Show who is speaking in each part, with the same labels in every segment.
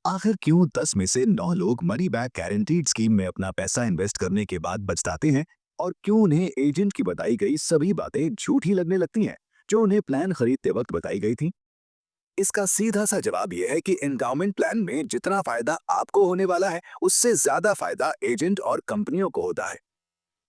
Speaker 1: आखिर क्यों 10 में से 9 लोग मनी बैक गारंटीड स्कीम में अपना पैसा इन्वेस्ट करने के बाद बचताते हैं और क्यों उन्हें एजेंट की बताई गई सभी बातें झूठी लगने लगती हैं जो उन्हें प्लान खरीदते वक्त बताई गई थी। इसका सीधा सा जवाब यह है कि एंडाउमेंट प्लान में जितना फायदा आपको होने वाला है उससे ज्यादा फायदा एजेंट और कंपनियों को होता है।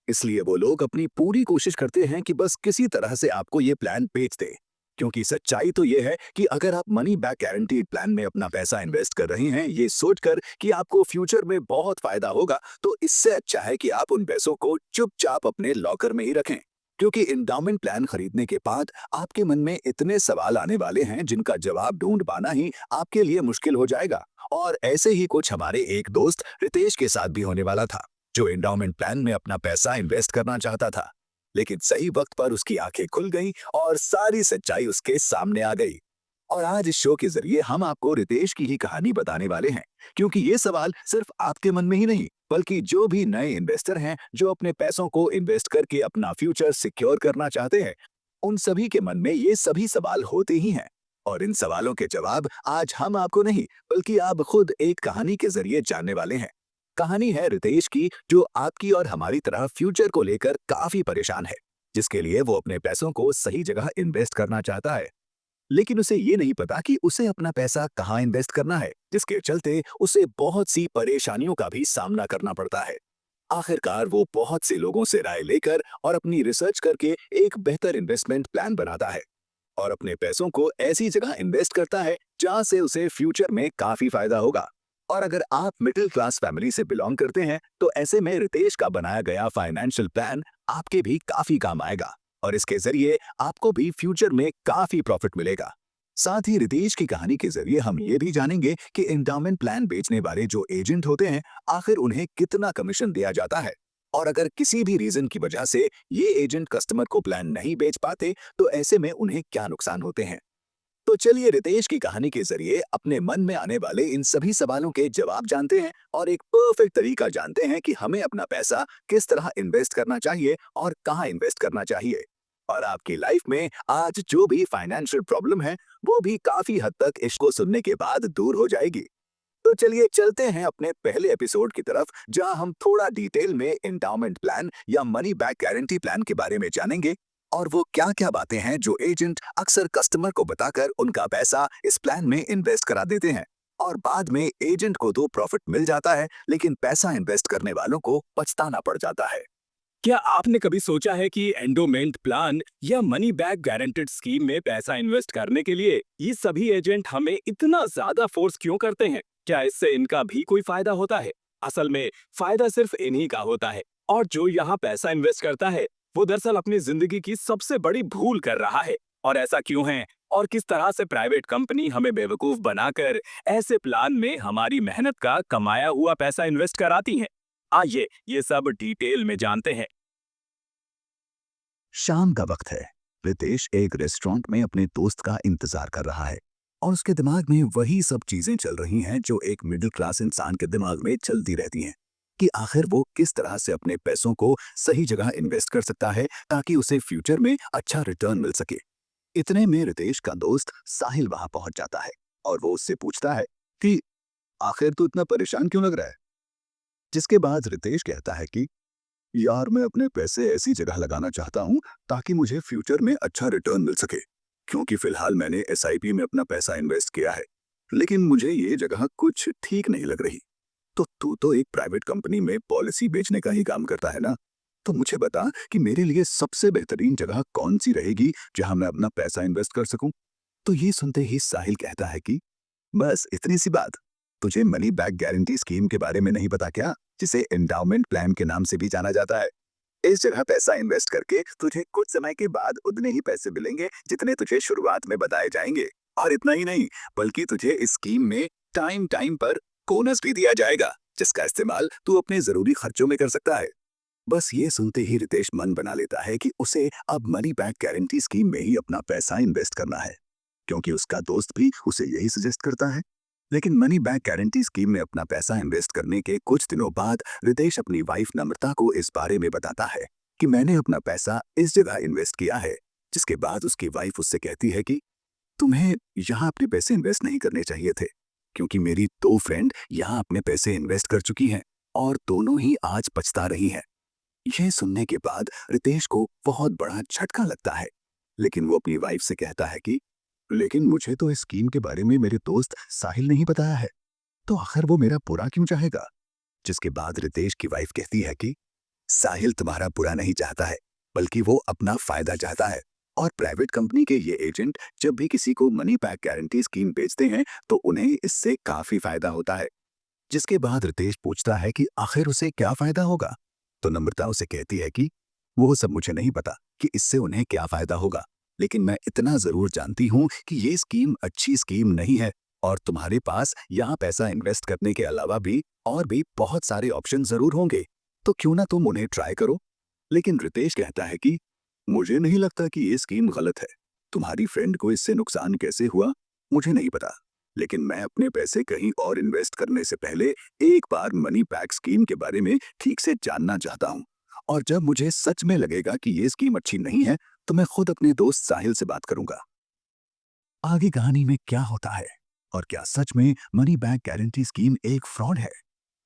Speaker 1: इसलिए वो लोग अपनी पूरी कोशिश करते हैं कि बस किसी तरह से आपको ये प्लान बेच दें। क्योंकि सच्चाई तो ये है कि अगर आप मनी बैक गारंटीड प्लान में अपना पैसा इन्वेस्ट कर रहे हैं ये सोचकर कि आपको फ्यूचर में बहुत फायदा होगा, तो इससे अच्छा है कि आप उन पैसों को चुपचाप अपने लॉकर में ही रखें। क्योंकि इंडाउमेंट प्लान खरीदने के बाद आपके मन में इतने सवाल आने वाले हैं जिनका जवाब ढूंढ पाना ही आपके लिए मुश्किल हो जाएगा। और ऐसे ही कुछ हमारे एक दोस्त रितेश के साथ भी होने वाला था, जो एंडाउमेंट प्लान में अपना पैसा इन्वेस्ट करना चाहता था। लेकिन सही वक्त पर उसकी आंखें खुल गईं और सारी सच्चाई उसके सामने आ गई। और आज इस शो के जरिए हम आपको रितेश की ही कहानी बताने वाले हैं, क्योंकि ये सवाल सिर्फ आपके मन में ही नहीं, बल्कि जो भी नए इन्वेस्टर हैं जो अपने पैसों को इन्वेस्ट करके अपना फ्यूचर सिक्योर करना चाहते हैं, उन सभी के मन में ये सभी सवाल होते ही हैं। और इन सवालों के जवाब आज हम आपको नहीं, बल्कि आप खुद एक कहानी के जरिए जानने वाले हैं। कहानी है रितेश की, जो आपकी और हमारी तरह फ्यूचर को लेकर काफी परेशान है, जिसके लिए वो अपने पैसों को सही जगह इन्वेस्ट करना चाहता है। लेकिन उसे ये नहीं पता कि उसे अपना पैसा कहाँ इन्वेस्ट करना है, जिसके चलते उसे बहुत सी परेशानियों का भी सामना करना पड़ता है। आखिरकार वो बहुत से लोगों से राय लेकर और अपनी रिसर्च करके एक बेहतर इन्वेस्टमेंट प्लान बनाता है और अपने पैसों को ऐसी जगह इन्वेस्ट करता है जहां से उसे फ्यूचर में काफी फायदा होगा। और अगर आप मिडिल क्लास फैमिली से बिलोंग करते हैं तो ऐसे में रितेश का बनाया गया फाइनेंशियल प्लान आपके भी काफी काम आएगा और इसके जरिए आपको भी फ्यूचर में काफी प्रॉफिट मिलेगा। साथ ही रितेश की कहानी के जरिए हम ये भी जानेंगे कि एंडाउमेंट प्लान बेचने वाले जो एजेंट होते हैं आखिर उन्हें कितना कमीशन दिया जाता है। और अगर किसी भी रीजन की वजह से ये एजेंट कस्टमर को प्लान नहीं बेच पाते तो ऐसे में उन्हें क्या नुकसान होते हैं। तो चलिए रितेश की कहानी के जरिए अपने मन में आने वाले इन सभी सवालों के जवाब जानते हैं और एक परफेक्ट तरीका जानते हैं कि हमें अपना पैसा किस तरह इन्वेस्ट करना चाहिए और कहाँ इन्वेस्ट करना चाहिए। और आपकी लाइफ में आज जो भी फाइनेंशियल प्रॉब्लम है वो भी काफी हद तक इसको सुनने के बाद दूर हो जाएगी। तो चलिए चलते हैं अपने पहले एपिसोड की तरफ, जहां हम थोड़ा डिटेल में एंडाउमेंट प्लान या मनी बैक गारंटी प्लान के बारे में जानेंगे और वो क्या-क्या बातें हैं जो एजेंट अक्सर कस्टमर को बताकर उनका पैसा इस प्लान में इन्वेस्ट करा देते हैं। और बाद में एजेंट को तो प्रॉफिट मिल जाता है, लेकिन पैसा इन्वेस्ट करने वालों को पछताना पड़ जाता है।
Speaker 2: क्या आपने कभी सोचा है कि एंडोमेंट प्लान या मनी बैक गारंटेड स्कीम में पैसा इन्वेस्ट करने के लिए ये सभी एजेंट हमें इतना ज्यादा फोर्स क्यों करते हैं? क्या इससे इनका भी कोई फायदा होता है? असल में फायदा सिर्फ इन्हीं का होता है, और जो यहाँ पैसा इन्वेस्ट करता है वो दरअसल अपनी जिंदगी की सबसे बड़ी भूल कर रहा है। और ऐसा क्यों है, और किस तरह से प्राइवेट कंपनी हमें बेवकूफ बनाकर ऐसे प्लान में हमारी मेहनत का कमाया हुआ पैसा इन्वेस्ट कराती है? आइए ये सब डिटेल में जानते हैं।
Speaker 1: शाम का वक्त है। रितेश एक रेस्टोरेंट में अपने दोस्त का इंतजार कर रहा है और उसके दिमाग में वही सब चीजें चल रही हैं जो एक मिडिल क्लास इंसान के दिमाग में चलती रहती हैं, कि आखिर वो किस तरह से अपने पैसों को सही जगह इन्वेस्ट कर सकता है ताकि उसे फ्यूचर में अच्छा रिटर्न मिल सके। इतने में रितेश का दोस्त साहिल वहां पहुंच जाता है और वो उससे पूछता है कि आखिर तू इतना परेशान क्यों लग रहा है। जिसके बाद रितेश कहता है कि यार मैं अपने पैसे ऐसी जगह लगाना चाहता हूँ ताकि मुझे फ्यूचर में अच्छा रिटर्न मिल सके, क्योंकि फिलहाल मैंने एसआईपी में अपना पैसा इन्वेस्ट किया है, लेकिन मुझे ये जगह कुछ ठीक नहीं लग रही। तो तू तो एक प्राइवेट कंपनी में पॉलिसी बेचने का ही काम करता है ना, तो मुझे बता कि मेरे लिए सबसे बेहतरीन जगह कौन सी रहेगी जहां मैं अपना पैसा इन्वेस्ट कर सकूं। तो ये सुनते ही साहिल कहता है कि बस इतनी सी बात, तुझे मनी बैक गारंटी स्कीम के बारे में नहीं पता क्या, जिसे एंडाउमेंट प्लान के नाम से भी जाना जाता है। इस जगह पैसा इन्वेस्ट करके तुझे कुछ समय के बाद उतने ही पैसे मिलेंगे जितने तुझे शुरुआत में बताए जाएंगे। और इतना ही नहीं, बल्कि तुझे इस स्कीम में टाइम टाइम पर बोनस भी दिया जाएगा, जिसका इस्तेमाल तू अपने जरूरी खर्चों में कर सकता है। बस ये सुनते ही रितेश मन बना लेता है कि उसे अब मनी बैक गारंटी स्कीम में ही अपना पैसा इन्वेस्ट करना है, क्योंकि उसका दोस्त भी उसे यही सजेस्ट करता है। लेकिन मनी बैक गारंटी स्कीम में अपना पैसा इन्वेस्ट करने के कुछ दिनों बाद रितेश अपनी वाइफ नम्रता को इस बारे में बताता है कि मैंने अपना पैसा इस जगह इन्वेस्ट किया है। जिसके बाद उसकी वाइफ उससे कहती है कि तुम्हें यहाँ अपने पैसे इन्वेस्ट नहीं करने चाहिए थे, क्योंकि मेरी दो फ्रेंड यहाँ अपने पैसे इन्वेस्ट कर चुकी हैं और दोनों ही आज पछता रही हैं। यह सुनने के बाद रितेश को बहुत बड़ा झटका लगता है, लेकिन वो अपनी वाइफ से कहता है कि लेकिन मुझे तो इस स्कीम के बारे में मेरे दोस्त साहिल ने ही बताया है, तो आखिर वो मेरा बुरा क्यों चाहेगा? जिसके बाद रितेश की वाइफ कहती है कि साहिल तुम्हारा बुरा नहीं चाहता है, बल्कि वो अपना फायदा चाहता है। और प्राइवेट कंपनी के ये एजेंट जब भी किसी को मनी बैक गारंटी स्कीम बेचते हैं तो उन्हें इससे काफी फायदा होता है। जिसके बाद रितेश पूछता है कि आखिर उसे क्या फायदा होगा, तो नम्रता उसे कहती है कि वो सब मुझे नहीं पता कि इससे उन्हें क्या फायदा होगा, लेकिन मैं इतना जरूर जानती हूँ कि ये स्कीम अच्छी स्कीम नहीं है और तुम्हारे पास यहाँ पैसा इन्वेस्ट करने के अलावा भी और भी बहुत सारे ऑप्शन जरूर होंगे, तो क्यों ना तुम उन्हें ट्राई करो। लेकिन रितेश कहता है कि मुझे नहीं लगता कि ये स्कीम गलत है। तुम्हारी फ्रेंड को इससे नुकसान कैसे हुआ मुझे नहीं पता, लेकिन मैं अपने पैसे कहीं और इन्वेस्ट करने से पहले एक बार मनी बैक स्कीम के बारे में ठीक से जानना चाहता हूँ। और जब मुझे सच में लगेगा कि ये स्कीम अच्छी नहीं है तो मैं खुद अपने दोस्त साहिल से बात करूंगा। आगे कहानी में क्या होता है और क्या सच में मनी बैक गारंटी स्कीम एक फ्रॉड है,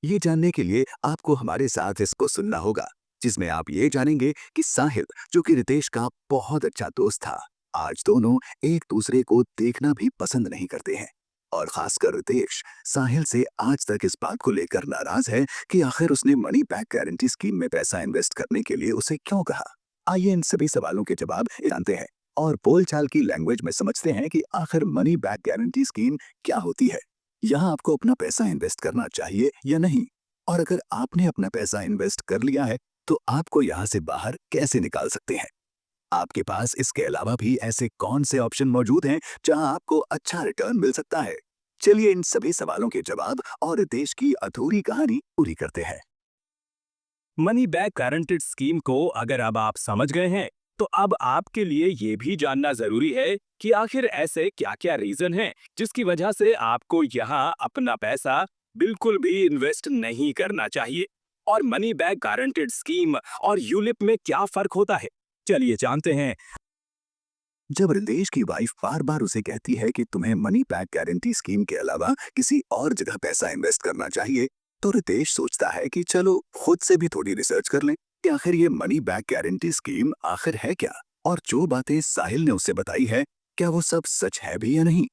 Speaker 1: ये जानने के लिए आपको हमारे साथ इसको सुनना होगा, जिसमें आप ये जानेंगे कि साहिल, जो कि रितेश का बहुत अच्छा दोस्त था, आज दोनों एक दूसरे को देखना भी पसंद नहीं करते हैं। और खासकर रितेश साहिल से आज तक इस बात को लेकर नाराज है कि आखिर उसने मनी बैक गारंटी स्कीम में पैसा इन्वेस्ट करने के लिए उसे क्यों कहा। आइए इन सभी सवालों के जवाब जानते हैं और बोलचाल की लैंग्वेज में समझते हैं कि आखिर मनी बैक गारंटी स्कीम क्या होती है। यहाँ आपको अपना पैसा इन्वेस्ट करना चाहिए या नहीं, और अगर आपने अपना पैसा इन्वेस्ट कर लिया है तो आपको यहाँ से बाहर कैसे निकाल सकते हैं। आपके पास इसके अलावा भी ऐसे कौन से ऑप्शन मौजूद हैं जहाँ आपको अच्छा रिटर्न मिल सकता है। चलिए इन सभी सवालों के जवाब और देश की अधूरी कहानी पूरी करते हैं।
Speaker 2: मनी बैक गारंटीड स्कीम को अगर अब आप समझ गए हैं, तो अब आपके लिए ये भी जानना जरूरी है कि आखिर ऐसे क्या-क्या रीजन हैं जिसकी वजह से आपको यहाँ अपना पैसा बिल्कुल भी इन्वेस्ट नहीं करना चाहिए। और मनी बैक गारंटीड स्कीम और यूलिप में क्या फर्क होता है, चलिए जानते हैं।
Speaker 1: जब रितेश की वाइफ बार बार उसे कहती है कि तुम्हें मनी बैक गारंटी स्कीम के अलावा किसी और जगह पैसा इन्वेस्ट करना चाहिए, तो रितेश सोचता है कि चलो खुद से भी थोड़ी रिसर्च कर लें कि आखिर ये मनी बैक गारंटी स्कीम आखिर है क्या, और जो बातें साहिल ने उसे बताई है क्या वो सब सच है भी या नहीं।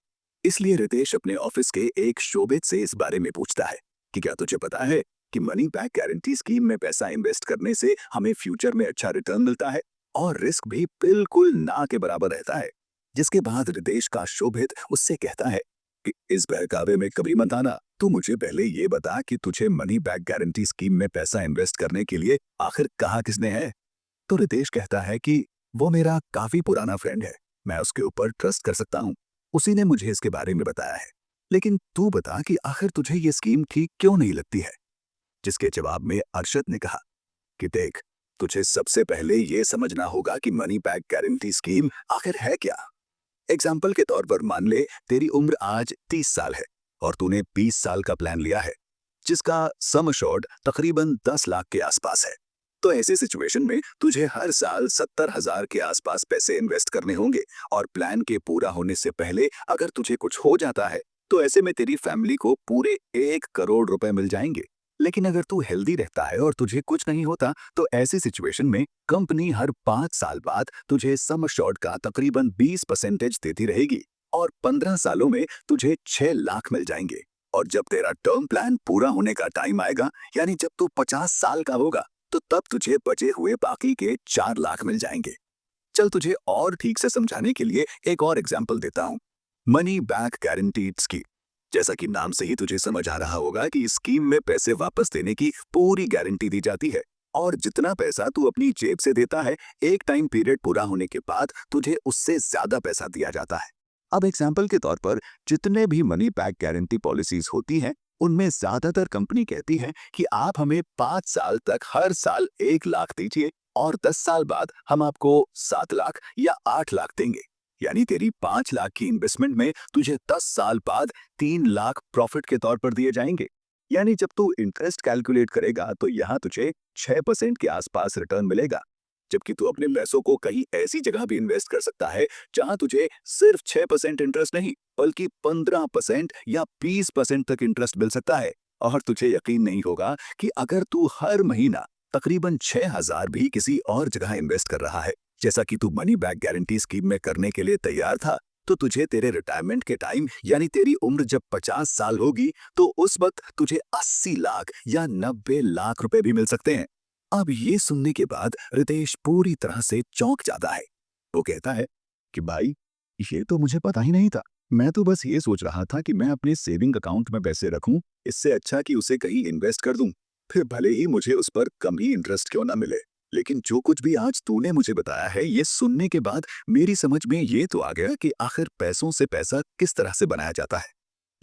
Speaker 1: इसलिए रितेश अपने ऑफिस के एक शोभित से इस बारे में पूछता है कि क्या तुझे पता है कि मनी बैक गारंटी स्कीम में पैसा इन्वेस्ट करने से हमें फ्यूचर में अच्छा रिटर्न मिलता है और रिस्क भी बिल्कुल ना के बराबर रहता है। जिसके बाद रितेश का शोभित उससे कहता है कि इस बहकावे में कभी मत आना, तू मुझे पहले ये बता कि तुझे मनी बैक गारंटी स्कीम में पैसा इन्वेस्ट करने के लिए आखिर कहा किसने है। तो रितेश कहता है कि वो मेरा काफी पुराना फ्रेंड है, मैं उसके ऊपर ट्रस्ट कर सकता हूँ, उसी ने मुझे इसके बारे में बताया है। लेकिन तू बता कि आखिर तुझे ये स्कीम ठीक क्यों नहीं लगती है। जिसके जवाब में अरशद ने कहा कि देख, तुझे सबसे पहले ये समझना होगा कि मनी बैक गारंटी स्कीम आखिर है क्या। एग्जाम्पल के तौर पर मान ले तेरी उम्र आज 30 साल है और तूने 20 साल का प्लान लिया है जिसका सम अशोर्ड तकरीबन 10 लाख के आसपास है। तो ऐसे सिचुएशन में तुझे हर साल 70,000 के आसपास पैसे इन्वेस्ट करने होंगे और प्लान के पूरा होने से पहले अगर तुझे कुछ हो जाता है तो ऐसे में तेरी फैमिली को पूरे 1 करोड़ रुपए मिल जाएंगे। लेकिन अगर तू हेल्दी रहता है और तुझे कुछ नहीं होता तो ऐसी सिचुएशन में कंपनी हर 5 साल बाद तुझे सम अशोर्ड का तकरीबन 20% देती रहेगी और 15 सालों में तुझे 6 लाख मिल जाएंगे। और जब तेरा टर्म प्लान पूरा होने का टाइम आएगा, यानी जब तू 50 साल का होगा, तो तब तुझे बचे हुए बाकी के 4 लाख मिल जाएंगे। चल तुझे और ठीक से समझाने के लिए एक और एग्जाम्पल देता हूँ। मनी बैक गारंटीड स्कीम, जैसा कि नाम से ही तुझे समझ आ रहा होगा कि इस स्कीम में पैसे वापस देने की पूरी गारंटी दी जाती है और जितना पैसा तू अपनी जेब से देता है एक टाइम पीरियड पूरा होने के बाद तुझे उससे ज्यादा पैसा दिया जाता है। अब एग्जाम्पल के तौर पर जितने भी मनी बैक गारंटी पॉलिसीज होती हैं उनमें ज्यादातर कंपनी कहती है कि आप हमें 5 साल तक हर साल 1 लाख दीजिए और 10 साल बाद हम आपको 7 लाख या 8 लाख देंगे। यानी तेरी 5 लाख की इन्वेस्टमेंट में तुझे 10 साल बाद 3 लाख प्रॉफिट के तौर पर दिए जाएंगे। यानी जब तू इंटरेस्ट कैलकुलेट करेगा तो यहाँ तुझे 6% के आसपास रिटर्न मिलेगा। जबकि तू अपने पैसों को कहीं ऐसी जगह भी इन्वेस्ट कर सकता है जहां तुझे सिर्फ 6% इंटरेस्ट नहीं बल्कि 15% या 20% तक इंटरेस्ट मिल सकता है। और तुझे यकीन नहीं होगा कि अगर तू हर महीना तकरीबन 6,000 भी किसी और जगह इन्वेस्ट कर रहा है, जैसा कि तू मनी बैक गारंटी स्कीम में करने के लिए तैयार था, तो तुझे तेरे रिटायरमेंट के टाइम यानी तेरी उम्र जब 50 साल होगी तो उस वक्त तुझे 80 लाख या 90 लाख रुपए भी मिल सकते हैं। अब ये सुनने के बाद रितेश पूरी तरह से चौंक जाता है। वो कहता है कि भाई, ये तो मुझे पता ही नहीं था। मैं तो बस ये सोच रहा था कि मैं अपने सेविंग अकाउंट में पैसे रखूं, इससे अच्छा कि उसे कहीं इन्वेस्ट कर दूं, फिर भले ही मुझे उस पर कम ही इंटरेस्ट क्यों ना मिले। लेकिन जो कुछ भी आज तूने मुझे बताया है, ये सुनने के बाद मेरी समझ में ये तो आ गया कि आखिर पैसों से पैसा किस तरह से बनाया जाता है।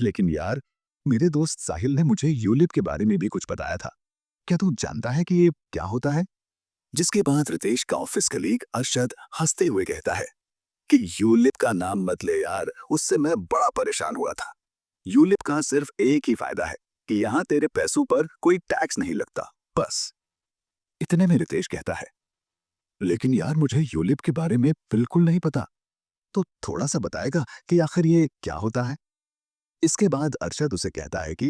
Speaker 1: लेकिन यार, मेरे दोस्त साहिल ने मुझे यूलिप के बारे में भी कुछ बताया था। क्या तू जानता है कि ये क्या होता है? जिसके बाद रितेश का ऑफिस कलीग अरशद हंसते हुए कहता है कि यूलिप का नाम मत ले यार, उससे मैं बड़ा परेशान हुआ था। यूलिप का सिर्फ एक ही फायदा है कि यहाँ तेरे पैसों पर कोई टैक्स नहीं लगता, बस। इतने में रितेश कहता है, लेकिन यार मुझे यूलिप के बारे में बिल्कुल नहीं पता, तो थोड़ा सा बताएगा कि आखिर ये क्या होता है? इसके बाद अरशद उसे कहता है कि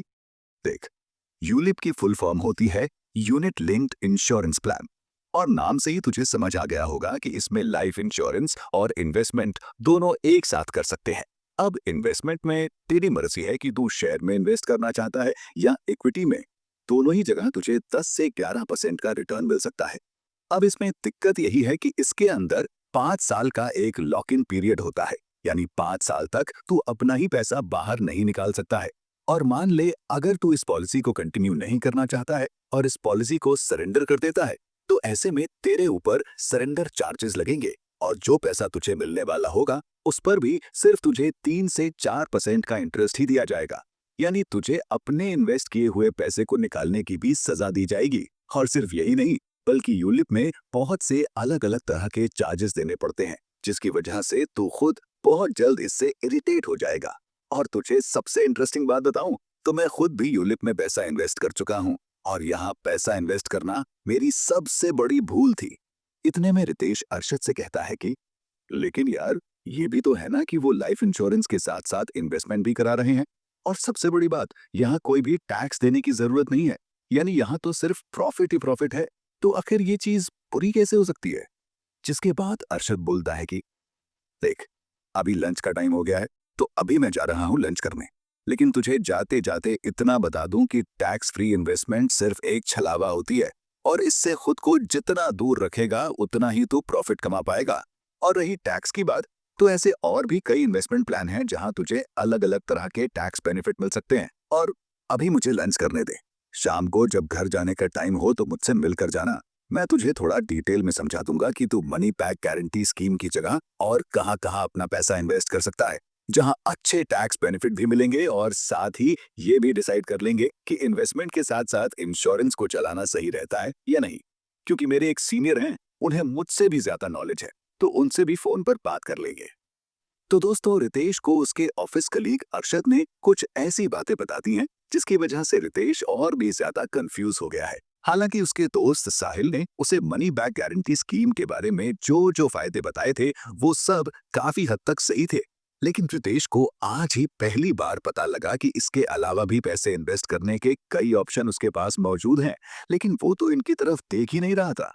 Speaker 1: देख, यूलिप की फुल फॉर्म होती है यूनिट लिंक्ड इंश्योरेंस प्लान। और नाम से ही तुझे समझ आ गया होगा कि इसमें लाइफ इंश्योरेंस और इन्वेस्टमेंट दोनों एक साथ कर सकते हैं। अब इन्वेस्टमेंट में तेरी मर्जी है कि तू शेयर में इन्वेस्ट करना चाहता है या इक्विटी में। दोनों ही जगह तुझे 10 से 11% का रिटर्न मिल सकता है। अब इसमें दिक्कत यही है कि इसके अंदर 5 साल का एक लॉक इन पीरियड होता है, यानी 5 साल तक तू अपना ही पैसा बाहर नहीं निकाल सकता है। और मान ले अगर तू इस पॉलिसी को कंटिन्यू नहीं करना चाहता है और इस पॉलिसी को सरेंडर कर देता है, तो ऐसे में तेरे ऊपर सरेंडर चार्जेस लगेंगे और जो पैसा तुझे मिलने वाला होगा उस पर भी सिर्फ तुझे 3 से 4% का इंटरेस्ट ही दिया जाएगा। यानी तुझे अपने इन्वेस्ट किए हुए पैसे को निकालने की भी सजा दी जाएगी। और सिर्फ यही नहीं, बल्कि यूलिप में बहुत से अलग अलग तरह के चार्जेस देने पड़ते हैं, जिसकी वजह से तू खुद बहुत जल्द इससे इरिटेट हो जाएगा। और तुझे सबसे इंटरेस्टिंग बात बताऊं, तो मैं खुद भी यूलिप में पैसा इन्वेस्ट कर चुका हूं और यहाँ पैसा इन्वेस्ट करना मेरी सबसे बड़ी भूल थी। इतने में रितेश अरशद से कहता है कि लेकिन यार, ये भी तो है ना कि वो लाइफ इंश्योरेंस के साथ साथ इन्वेस्टमेंट भी करा रहे हैं। और सबसे बड़ी बात, यहाँ कोई भी टैक्स देने की जरूरत नहीं है, यानी यहाँ तो सिर्फ प्रॉफिट ही प्रॉफिट है। तो आखिर ये चीज बुरी कैसे हो सकती है? जिसके बाद अरशद बोलता है कि देख, अभी लंच का टाइम हो गया है, तो अभी मैं जा रहा हूँ लंच करने। लेकिन तुझे जाते जाते इतना बता दूं कि टैक्स फ्री इन्वेस्टमेंट सिर्फ एक छलावा होती है और इससे खुद को जितना दूर रखेगा उतना ही तू प्रॉफिट कमा पाएगा। और रही टैक्स की बात, तो ऐसे और भी कई इन्वेस्टमेंट प्लान हैं जहां तुझे अलग अलग तरह के टैक्स बेनिफिट मिल सकते हैं। और अभी मुझे लंच करने दे, शाम को जब घर जाने का टाइम हो तो मुझसे मिलकर जाना। मैं तुझे थोड़ा डिटेल में समझा दूंगा कि तू मनी बैक गारंटी स्कीम की जगह और कहां-कहां अपना पैसा इन्वेस्ट कर सकता है, जहां अच्छे टैक्स बेनिफिट भी मिलेंगे और साथ ही ये भी डिसाइड कर लेंगे कि इन्वेस्टमेंट के साथ-साथ इंश्योरेंस को चलाना सही रहता है या नहीं। क्योंकि मेरे एक सीनियर हैं, उन्हें मुझसे भी ज्यादा नॉलेज है, तो उनसे भी फोन पर बात कर लेंगे। तो दोस्तों, रितेश को उसके ऑफिस कलीग अरशद ने कुछ ऐसी बातें बता दी हैं जिसकी वजह से रितेश और भी ज्यादा कंफ्यूज हो गया है। हालांकि उसके दोस्त साहिल ने उसे मनी बैक गारंटी स्कीम के बारे में जो जो फायदे बताए थे वो सब काफी हद तक सही थे। लेकिन रितेश को आज ही पहली बार पता लगा कि इसके अलावा भी पैसे इन्वेस्ट करने के कई ऑप्शन उसके पास मौजूद हैं, लेकिन वो तो इनकी तरफ देख ही नहीं रहा था।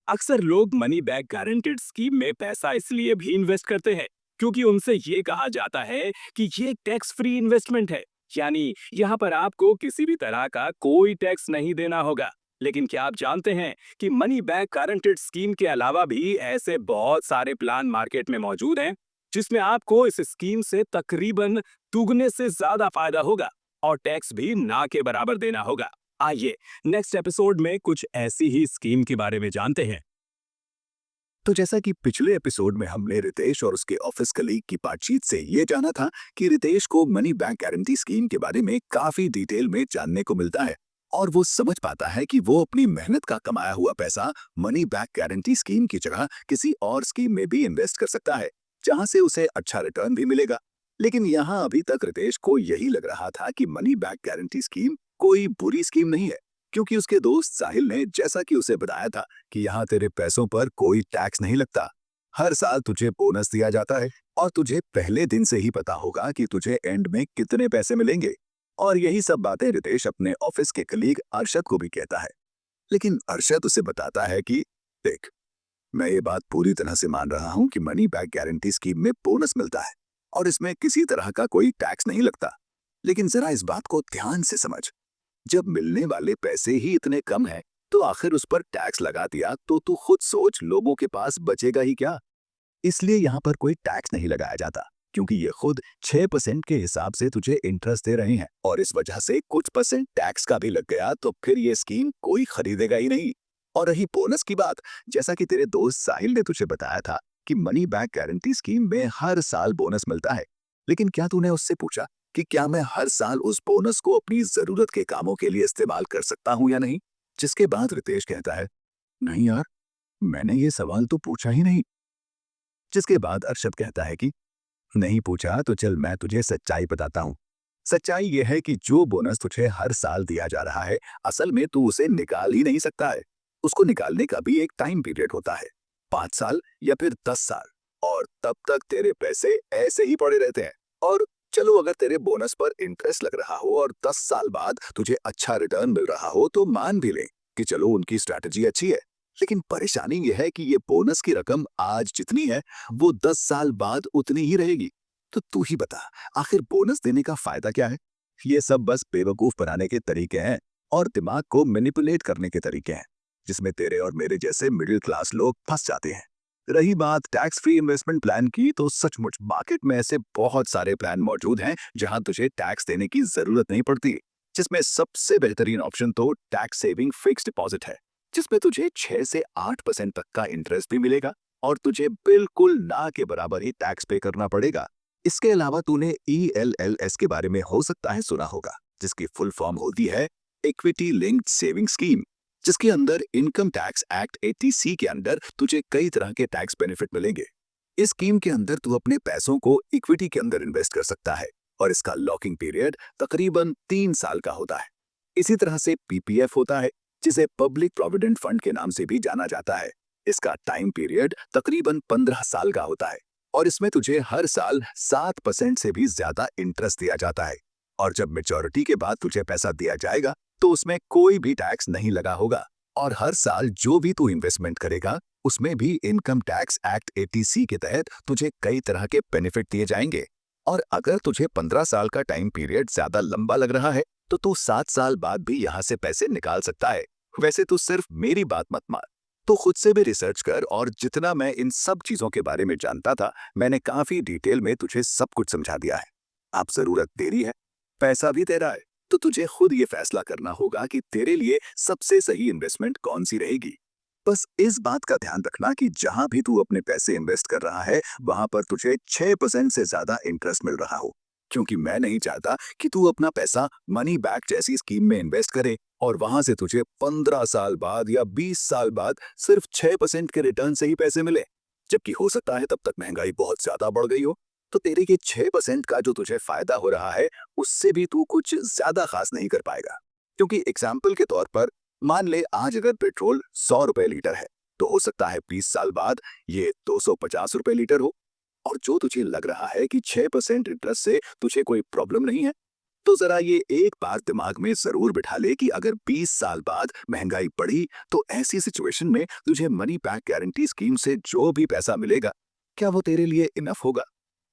Speaker 2: अक्सर लोग मनी बैक गारंटेड स्कीम में पैसा इसलिए भी इन्वेस्ट करते हैं क्योंकि उनसे ये कहा जाता है कि ये टैक्स फ्री इन्वेस्टमेंट है, यानी यहाँ पर आपको किसी भी तरह का कोई टैक्स नहीं देना होगा। लेकिन क्या आप जानते हैं कि मनी बैक गारंटेड स्कीम के अलावा भी ऐसे बहुत सारे प्लान मार्केट में मौजूद हैं जिसमें आपको इस स्कीम से तकरीबन दुगने से ज्यादा फायदा होगा और टैक्स भी ना के बराबर देना होगा। आइए नेक्स्ट एपिसोड में कुछ ऐसी ही स्कीम के बारे में जानते हैं।
Speaker 1: तो जैसा कि पिछले एपिसोड में हमने रितेश और उसके ऑफिस कलीग की बातचीत से ये जाना था कि रितेश को मनी बैक गारंटी स्कीम के बारे में काफी डिटेल में जानने को मिलता है और वो समझ पाता है कि वो अपनी मेहनत का कमाया हुआ पैसा मनी बैक गारंटी स्कीम की जगह किसी और स्कीम में भी इन्वेस्ट कर सकता है, जहां से उसे अच्छा रिटर्न भी मिलेगा। लेकिन यहाँ अभी तक रितेश को यही लग रहा था कि मनी बैक गारंटी स्कीम कोई बुरी स्कीम नहीं है, क्योंकि उसके दोस्त साहिल ने जैसा कि उसे बताया था कि यहाँ तेरे पैसों पर कोई टैक्स नहीं लगता। हर साल तुझे बोनस दिया जाता है और तुझे पहले दिन से ही पता होगा कि तुझे एंड में कितने पैसे मिलेंगे। और यही सब बातें रितेश अपने ऑफिस के कलीग अरशद को भी कहता है। लेकिन अरशद उसे बताता है कि देख, मैं ये बात पूरी तरह से मान रहा हूँ कि मनी बैक गारंटी स्कीम में बोनस मिलता है और इसमें किसी तरह का कोई टैक्स नहीं लगता। लेकिन जरा इस बात को ध्यान से समझ, जब मिलने वाले पैसे ही इतने कम हैं, तो आखिर उस पर टैक्स लगा दिया तो तू खुद सोच लोगों के पास बचेगा ही क्या। इसलिए यहाँ पर कोई टैक्स नहीं लगाया जाता, क्योंकि ये खुद 6% के हिसाब से तुझे इंटरेस्ट दे रहे हैं और इस वजह से कुछ परसेंट टैक्स का भी लग गया तो फिर ये स्कीम कोई खरीदेगा ही नहीं। और रही बोनस की बात, जैसा कि तेरे दोस्त साहिल ने तुझे बताया था कि मनी बैक गारंटी स्कीम में हर साल बोनस मिलता है। लेकिन क्या तूने उससे पूछा कि क्या मैं हर साल उस बोनस को अपनी जरूरत के कामों के लिए इस्तेमाल कर सकता हूँ या नहीं? जिसके बाद रितेश कहता है, नहीं यार, मैंने ये सवाल तो पूछा ही नहीं। जिसके बाद अरशद कहता है कि नहीं पूछा तो चल मैं तुझे सच्चाई बताता हूँ। सच्चाई ये है कि जो बोनस तुझे हर साल दिया जा रहा है, असल में तू उसे निकाल ही नहीं सकता है। उसको निकालने का भी एक टाइम पीरियड होता है, 5 साल या फिर 10 साल। और तब तक तेरे पैसे ऐसे ही पड़े रहते हैं। और चलो अगर तेरे बोनस पर इंटरेस्ट लग रहा हो और 10 साल बाद तुझे अच्छा रिटर्न मिल रहा हो तो मान भी ले कि चलो उनकी स्ट्रैटेजी अच्छी है। लेकिन परेशानी यह है कि ये बोनस की रकम आज जितनी है वो 10 साल बाद उतनी ही रहेगी। तो तू ही बता, आखिर बोनस देने का फायदा क्या है? ये सब बस बेवकूफ बनाने के तरीके हैं और दिमाग को मैनिपुलेट करने के तरीके हैं, जिसमें तेरे और मेरे जैसे मिडिल क्लास लोग फंस जाते हैं। रही बात टैक्स फ्री इन्वेस्टमेंट प्लान की, तो सचमुच मार्केट में ऐसे बहुत सारे प्लान मौजूद हैं जहां तुझे टैक्स देने की जरूरत नहीं पड़ती। जिसमें सबसे बेहतरीन ऑप्शन तो टैक्स सेविंग फिक्स डिपॉजिट है, जिसमें तुझे 6 से 8% तक का इंटरेस्ट भी मिलेगा और तुझे बिल्कुल ना के बराबर ही टैक्स पे करना पड़ेगा। इसके अलावा तूने ELLS के बारे में हो सकता है सुना होगा, जिसकी फुल फॉर्म होती है इक्विटी लिंक्ड सेविंग स्कीम, जिसके अंदर इनकम टैक्स एक्ट 80C के अंदर तुझे कई तरह के टैक्स बेनिफिट मिलेंगे। इस स्कीम के अंदर तू अपने पैसों को इक्विटी के अंदर इन्वेस्ट कर सकता है और इसका लॉकिंग पीरियड तकरीबन 3 साल का होता है। इसी तरह से PPF होता है, जिसे पब्लिक प्रोविडेंट फंड के नाम से भी जाना जाता है। इसका टाइम पीरियड तकरीबन 15 साल का होता है और इसमें तुझे हर साल 7% से भी ज्यादा इंटरेस्ट दिया जाता है। और जब मेच्योरिटी के बाद तुझे पैसा दिया जाएगा तो उसमें कोई भी टैक्स नहीं लगा होगा। और हर साल जो भी तू इन्वेस्टमेंट करेगा उसमें भी इनकम टैक्स एक्ट 80C के तहत तुझे कई तरह के बेनिफिट दिए जाएंगे। और अगर तुझे 15 साल का टाइम पीरियड ज्यादा लंबा लग रहा है तो तू 7 साल बाद भी यहाँ से पैसे निकाल सकता है। वैसे तू सिर्फ मेरी बात मत मान, तो खुद से भी रिसर्च कर। और जितना मैं इन सब चीजों के बारे में जानता था, मैंने काफी डिटेल में तुझे सब कुछ समझा दिया है। अब जरूरत तेरी है, पैसा भी तेरा है, तो तुझे खुद ये फैसला करना होगा कि तेरे लिए सबसे सही इन्वेस्टमेंट कौन सी रहेगी। बस इस बात का ध्यान रखना कि जहां भी तू अपने पैसे इन्वेस्ट कर रहा है वहां पर तुझे 6% से ज्यादा इंटरेस्ट मिल रहा हो, क्योंकि मैं नहीं चाहता कि तू अपना पैसा मनी बैक जैसी स्कीम में इन्वेस्ट करे और वहां से तुझे 15 साल बाद या 20 साल बाद सिर्फ 6% के रिटर्न से ही पैसे मिले, जबकि हो सकता है तब तक महंगाई बहुत ज्यादा बढ़ गई हो। तो तेरे के 6% का जो तुझे फायदा हो रहा है उससे भी तू कुछ ज्यादा खास नहीं कर पाएगा। क्योंकि एग्जाम्पल के तौर पर मान ले आज अगर पेट्रोल 100 रुपए लीटर है, तो हो सकता है 20 साल बाद ये 250 रुपए लीटर हो। और जो तुझे लग रहा है कि 6% इंटरेस्ट से तुझे कोई प्रॉब्लम नहीं है, तो जरा ये एक बात दिमाग में जरूर बिठा ले कि अगर 20 साल बाद महंगाई बढ़ी तो ऐसी सिचुएशन में तुझे मनी बैक गारंटी स्कीम से जो भी पैसा मिलेगा, क्या वो तेरे लिए इनफ होगा?